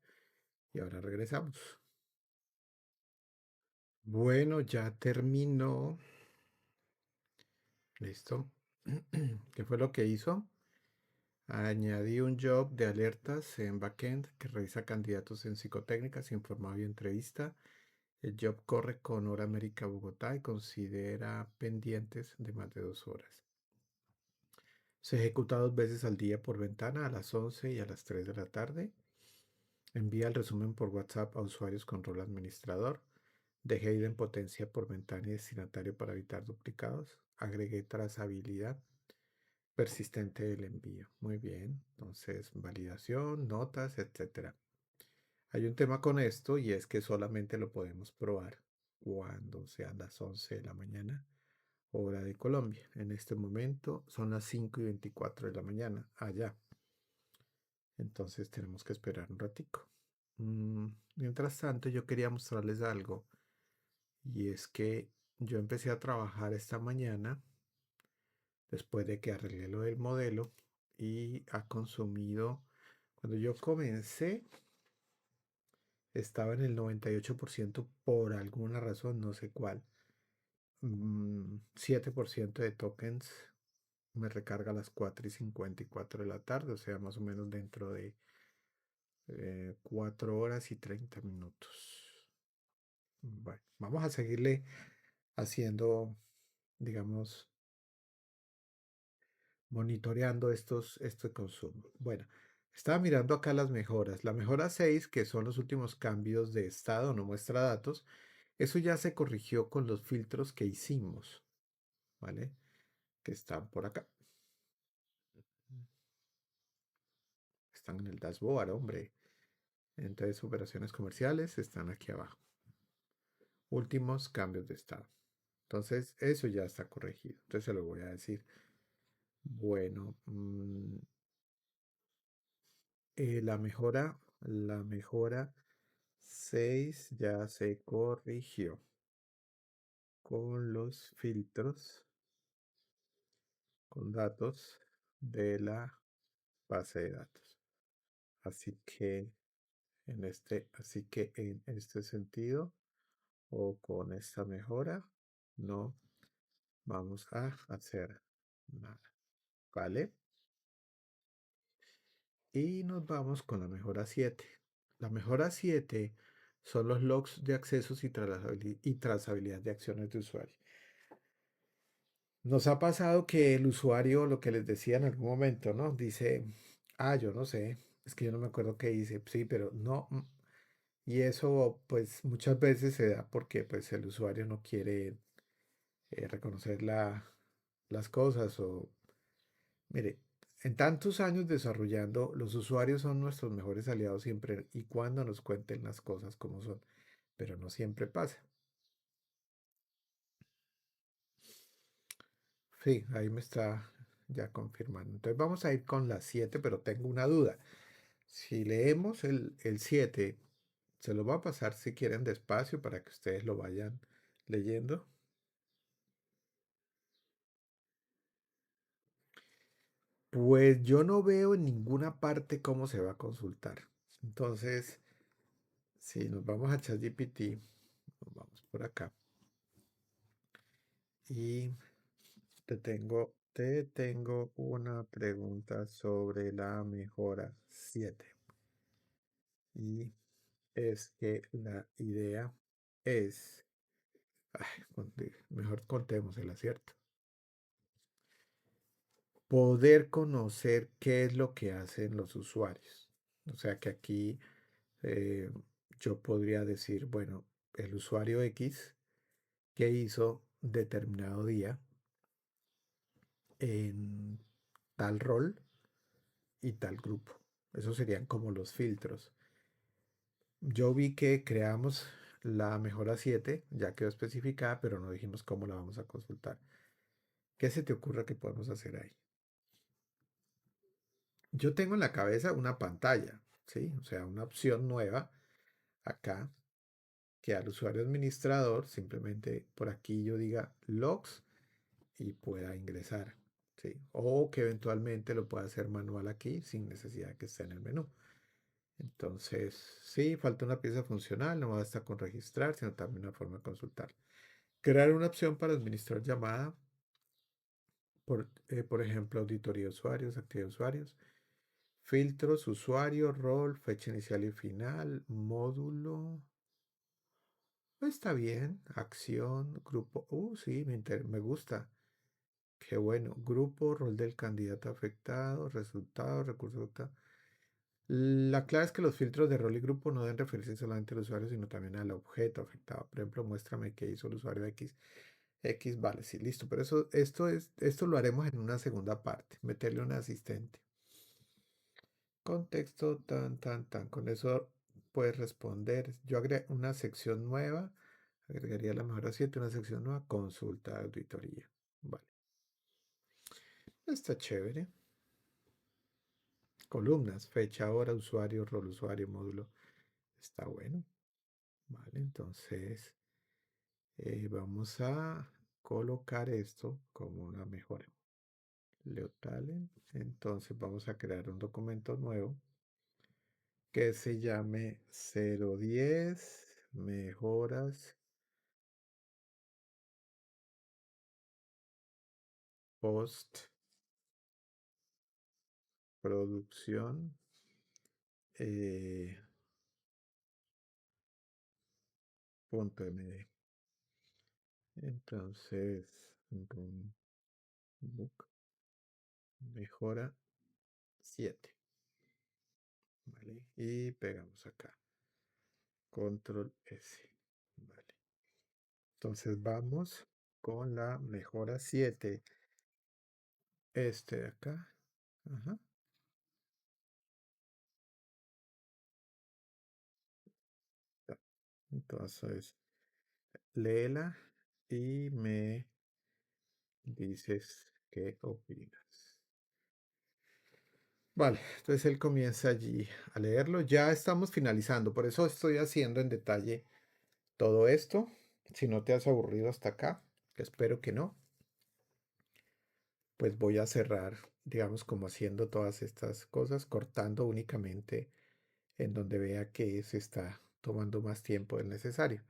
y ahora regresamos. Bueno, ya terminó. Listo. ¿Qué fue lo que hizo? Añadí un job de alertas en backend que revisa candidatos en psicotécnicas, informado y entrevista. El job corre con hora América Bogotá y considera pendientes de más de 2 horas. Se ejecuta 2 veces al día por ventana a las 11 y a las 3 de la tarde. Envía el resumen por WhatsApp a usuarios con rol administrador. Dejé en potencia por ventana y destinatario para evitar duplicados. Agregué trazabilidad. persistente el envío. Muy bien. Entonces, validación, notas, etcétera. Hay un tema con esto y es que solamente lo podemos probar cuando sean las 11 de la mañana, hora de Colombia. En este momento son las 5:24 de la mañana allá. Entonces tenemos que esperar un ratico. Mientras tanto, yo quería mostrarles algo y es que yo empecé a trabajar esta mañana después de que arreglé lo del modelo y ha consumido, cuando yo comencé, estaba en el 98% por alguna razón, no sé cuál. 7% de tokens me recarga a las 4:54 de la tarde, o sea, más o menos dentro de 4 horas y 30 minutos. Bueno, vamos a seguirle haciendo, digamos, monitoreando este consumo. Bueno, estaba mirando acá las mejoras. La mejora 6, que son los últimos cambios de estado, no muestra datos. Eso ya se corrigió con los filtros que hicimos, ¿vale? Que están por acá. Están en el dashboard, hombre. Entonces, operaciones comerciales están aquí abajo. Últimos cambios de estado. Entonces, eso ya está corregido. Entonces, se lo voy a decir. Bueno, la mejora 6 ya se corrigió con los filtros, con datos de la base de datos. Así que en este sentido, o con esta mejora, no vamos a hacer nada, ¿vale? Y nos vamos con la mejora 7. La mejora 7 son los logs de accesos y trazabilidad de acciones de usuario. Nos ha pasado que el usuario, lo que les decía en algún momento, ¿no? Dice, yo no sé, es que yo no me acuerdo qué hice, sí, pero no. Y eso, pues, muchas veces se da porque, pues, el usuario no quiere reconocer las cosas o, mire, en tantos años desarrollando, los usuarios son nuestros mejores aliados siempre y cuando nos cuenten las cosas como son, pero no siempre pasa. Sí, ahí me está ya confirmando. Entonces vamos a ir con la 7, pero tengo una duda. Si leemos el 7, se lo voy a pasar si quieren despacio para que ustedes lo vayan leyendo. Pues yo no veo en ninguna parte cómo se va a consultar. Entonces, si nos vamos a ChatGPT, nos vamos por acá y te tengo una pregunta sobre la mejora 7. Y es que la idea es, mejor contemos el acierto, poder conocer qué es lo que hacen los usuarios. O sea que aquí eh, yo podría decir, bueno, el usuario X que hizo determinado día en tal rol y tal grupo. Esos serían como los filtros. Yo vi que creamos la mejora 7, ya quedó especificada, pero no dijimos cómo la vamos a consultar. ¿Qué se te ocurre que podemos hacer ahí? Yo tengo en la cabeza una pantalla, ¿sí? O sea, una opción nueva acá que al usuario administrador simplemente por aquí yo diga logs y pueda ingresar, ¿sí? O que eventualmente lo pueda hacer manual aquí sin necesidad de que esté en el menú. Entonces, sí, falta una pieza funcional, no basta con registrar, sino también una forma de consultar. Crear una opción para administrar llamada, por ejemplo, auditoría de usuarios, actividad de usuarios, filtros, usuario, rol, fecha inicial y final, módulo. Está bien, acción, grupo. Sí, me gusta. Qué bueno. Grupo, rol del candidato afectado, resultado, recurso afectado. La clave es que los filtros de rol y grupo no deben referirse solamente al usuario, sino también al objeto afectado. Por ejemplo, muéstrame qué hizo el usuario X. X vale, sí, listo. Pero esto lo haremos en una segunda parte. Meterle un asistente. Contexto, tan, tan, tan. Con eso puedes responder. Yo agregué una sección nueva. Agregaría la mejora 7, una sección nueva. Consulta de auditoría. Vale. Está chévere. Columnas, fecha, hora, usuario, rol, usuario, módulo. Está bueno. Vale, entonces vamos a colocar esto como una mejora. Leo Talent. Entonces vamos a crear un documento nuevo que se llame 010 mejoras post producción eh, .md. Entonces, book mejora 7. ¿Vale? Y pegamos acá. Control S. Vale. Entonces vamos con la mejora 7. Este de acá. Ajá. Ya. Entonces, léela y me dices qué opinas. Vale, entonces él comienza allí a leerlo. Ya estamos finalizando, por eso estoy haciendo en detalle todo esto. Si no te has aburrido hasta acá, que espero que no, pues voy a cerrar, digamos, como haciendo todas estas cosas, cortando únicamente en donde vea que se está tomando más tiempo del necesario.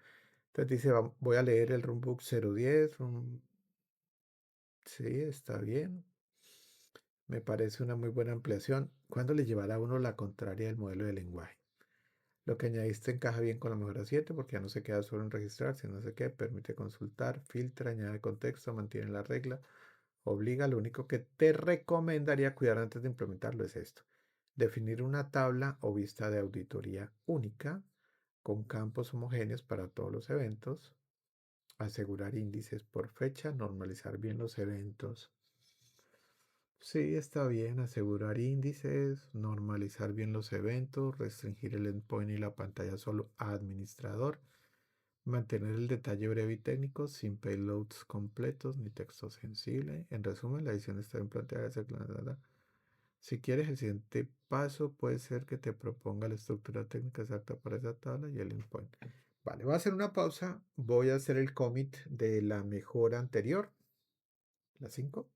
Entonces dice, voy a leer el runbook 010. Sí, está bien. Me parece una muy buena ampliación. ¿Cuándo le llevará a uno la contraria del modelo de lenguaje? Lo que añadiste encaja bien con la mejora 7 porque ya no se queda solo en registrar, sino no sé qué, permite consultar, filtra, añade contexto, mantiene la regla, obliga. Lo único que te recomendaría cuidar antes de implementarlo es esto. Definir una tabla o vista de auditoría única con campos homogéneos para todos los eventos, asegurar índices por fecha, normalizar bien los eventos. Sí, está bien, asegurar índices, normalizar bien los eventos, restringir el endpoint y la pantalla solo a administrador, mantener el detalle breve y técnico sin payloads completos ni texto sensible. En resumen, la edición está bien planteada. Si quieres, el siguiente paso puede ser que te proponga la estructura técnica exacta para esa tabla y el endpoint. Vale, voy a hacer una pausa. Voy a hacer el commit de la mejora anterior, la 5,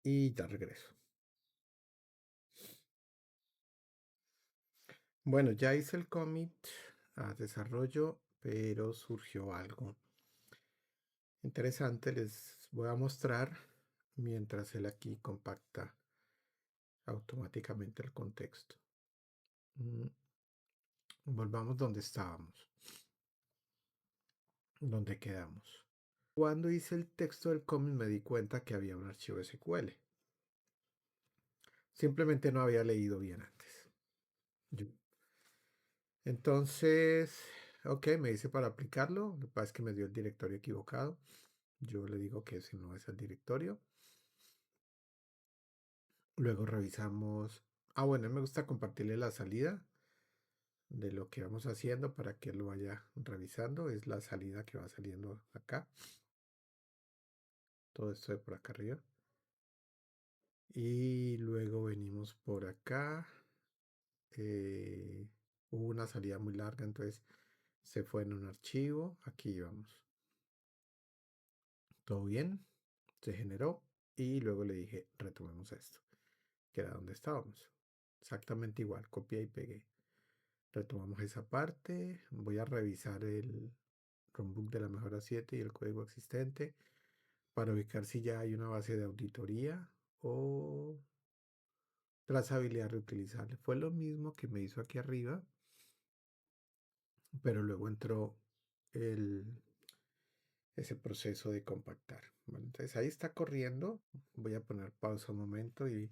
y ya regreso. Bueno, ya hice el commit a desarrollo, pero surgió algo interesante. Les voy a mostrar mientras él aquí compacta automáticamente el contexto. Mm, Volvamos donde estábamos, donde quedamos. Cuando hice el texto del commit me di cuenta que había un archivo SQL. Simplemente no había leído bien antes. Yo- Entonces, ok, me dice para aplicarlo. Lo que pasa es que me dio el directorio equivocado. Yo le digo que ese no es el directorio. Luego revisamos. Ah, bueno, me gusta compartirle la salida de lo que vamos haciendo para que lo vaya revisando. Es la salida que va saliendo acá. Todo esto de por acá arriba. Y luego venimos por acá. Hubo una salida muy larga, entonces se fue en un archivo. Aquí vamos. Todo bien. Se generó. Y luego le dije, retomemos esto, que era donde estábamos. Exactamente igual. Copié y pegué. Retomamos esa parte. Voy a revisar el runbook de la mejora 7 y el código existente para ubicar si ya hay una base de auditoría o trazabilidad reutilizable. Fue lo mismo que me hizo aquí arriba, pero luego entró ese proceso de compactar. Bueno, entonces ahí está corriendo. Voy a poner pausa un momento y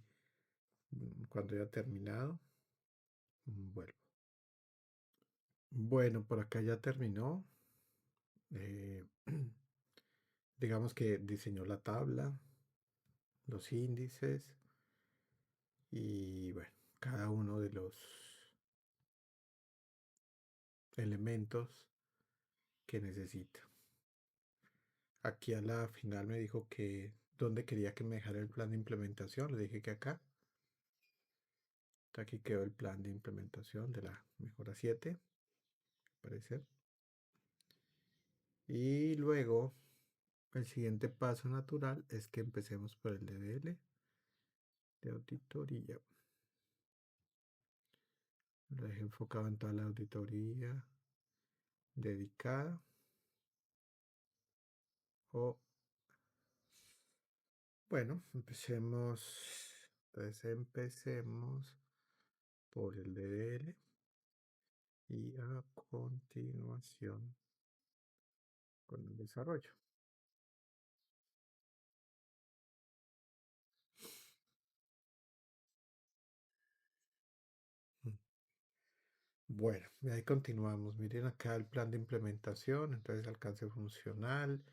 cuando haya terminado, vuelvo. Bueno, por acá ya terminó. Eh, digamos que diseñó la tabla, los índices y bueno, cada uno de los elementos que necesita. Aquí a la final me dijo que dónde quería que me dejara el plan de implementación. Le dije que acá. Aquí quedó el plan de implementación de la mejora 7, parece. Y luego el siguiente paso natural es que empecemos por el DDL de auditoría. Lo dejé enfocado en toda la auditoría dedicada. O bueno, empecemos. Entonces empecemos por el DDL y a continuación con el desarrollo. Mm. Bueno, y ahí continuamos. Miren acá el plan de implementación, entonces alcance funcional,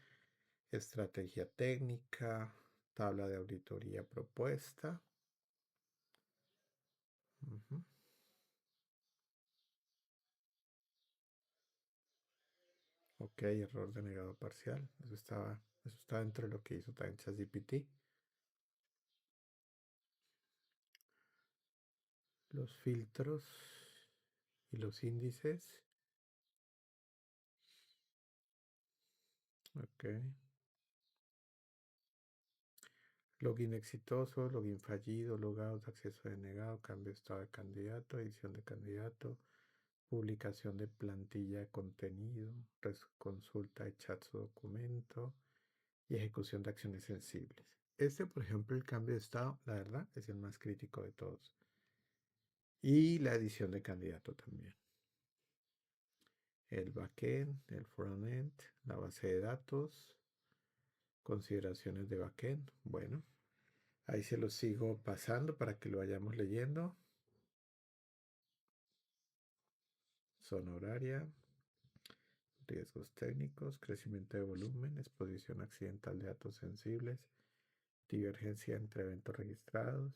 estrategia técnica, tabla de auditoría propuesta. Ujú. Ok, error denegado parcial. Eso estaba dentro de lo que hizo también ChatGPT. Los filtros y los índices. Ok. Login exitoso, login fallido, logout, acceso denegado, cambio de estado de candidato, edición de candidato, publicación de plantilla de contenido, consulta de chat su documento y ejecución de acciones sensibles. Este, por ejemplo, el cambio de estado, la verdad, es el más crítico de todos. Y la edición de candidato también. El backend, el frontend, la base de datos, consideraciones de backend. Bueno, ahí se los sigo pasando para que lo vayamos leyendo. Zona horaria, riesgos técnicos, crecimiento de volumen, exposición accidental de datos sensibles, divergencia entre eventos registrados.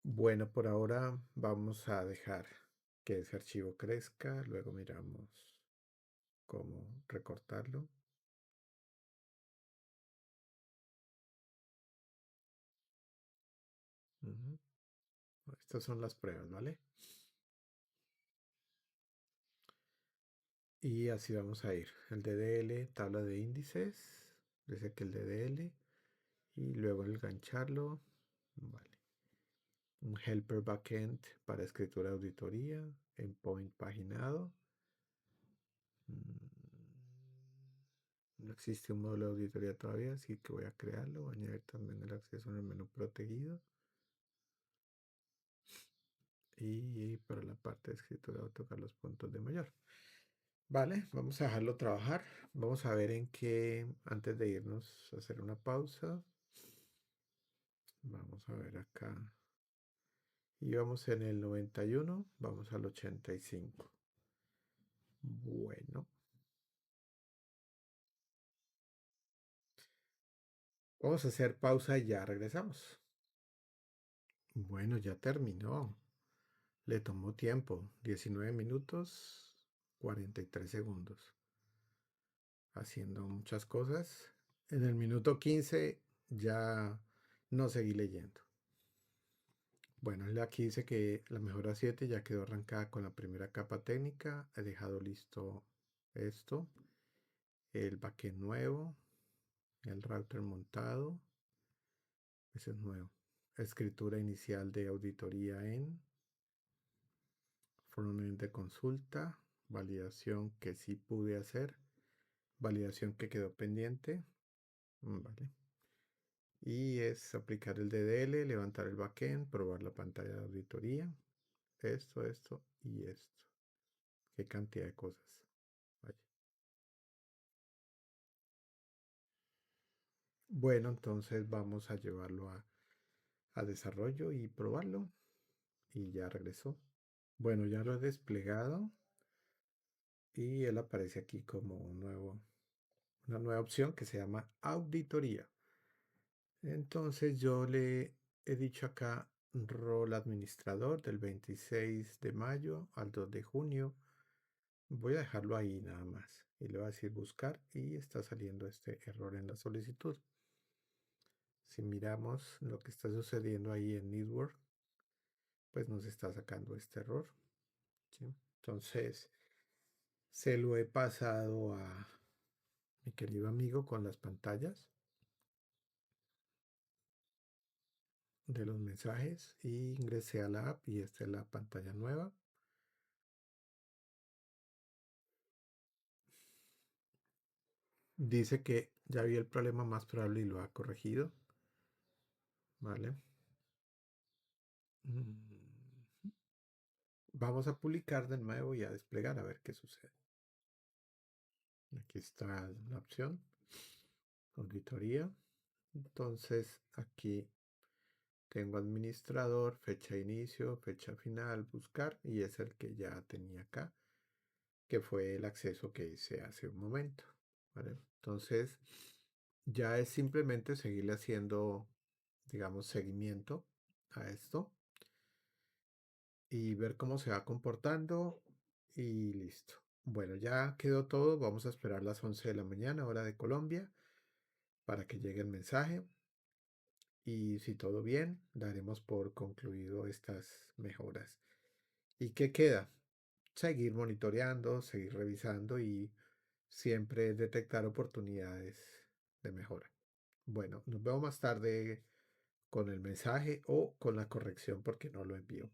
Bueno, por ahora vamos a dejar que ese archivo crezca, luego miramos cómo recortarlo. Ujú. Estas son las pruebas, ¿vale? Y así vamos a ir. El DDL, tabla de índices, dice que el DDL, y luego engancharlo. Vale. Un helper backend para escritura de auditoría, endpoint paginado. No existe un módulo de auditoría todavía, así que voy a crearlo. Voy a añadir también el acceso en el menú protegido. Y para la parte de escritura voy a tocar los puntos de mayor. Vale, vamos a dejarlo trabajar. Vamos a ver en qué, antes de irnos, a hacer una pausa. Vamos a ver acá. Y vamos en el 91, vamos al 85. Bueno, vamos a hacer pausa y ya regresamos. Bueno, ya terminó. Le tomó tiempo, 19 minutos, 43 segundos, haciendo muchas cosas. En el minuto 15 ya no seguí leyendo. Bueno, aquí dice que la mejora 7 ya quedó arrancada con la primera capa técnica. He dejado listo esto, el backend nuevo, el router montado. Ese es nuevo. Escritura inicial de auditoría en frontend de consulta. Validación que sí pude hacer. Validación que quedó pendiente. Vale. Y es aplicar el DDL, levantar el backend, probar la pantalla de auditoría. Esto y esto. Qué cantidad de cosas. Vaya. Bueno, entonces vamos a llevarlo a desarrollo y probarlo. Y ya regresó. Bueno, ya lo he desplegado y él aparece aquí como un nuevo una nueva opción que se llama auditoría. Entonces yo le he dicho acá rol administrador del 26 de mayo al 2 de junio. Voy a dejarlo ahí nada más y le voy a decir buscar y está saliendo este error en la solicitud. Si miramos lo que está sucediendo ahí en Network, pues nos está sacando este error. ¿Sí? Entonces se lo he pasado a mi querido amigo con las pantallas de los mensajes y ingresé a la app y esta es la pantalla nueva. Dice que ya vi el problema más probable y lo ha corregido. Vale. Mm, Vamos a publicar de nuevo y a desplegar a ver qué sucede. Aquí está la opción, auditoría. Entonces aquí tengo administrador, fecha de inicio, fecha final, buscar y es el que ya tenía acá, que fue el acceso que hice hace un momento. ¿Vale? Entonces ya es simplemente seguirle haciendo, digamos, seguimiento a esto y ver cómo se va comportando y listo. Bueno, ya quedó todo. Vamos a esperar las 11 de la mañana, hora de Colombia, para que llegue el mensaje. Y si todo bien, daremos por concluido estas mejoras. ¿Y qué queda? Seguir monitoreando, seguir revisando y siempre detectar oportunidades de mejora. Bueno, nos vemos más tarde con el mensaje o con la corrección porque no lo envío.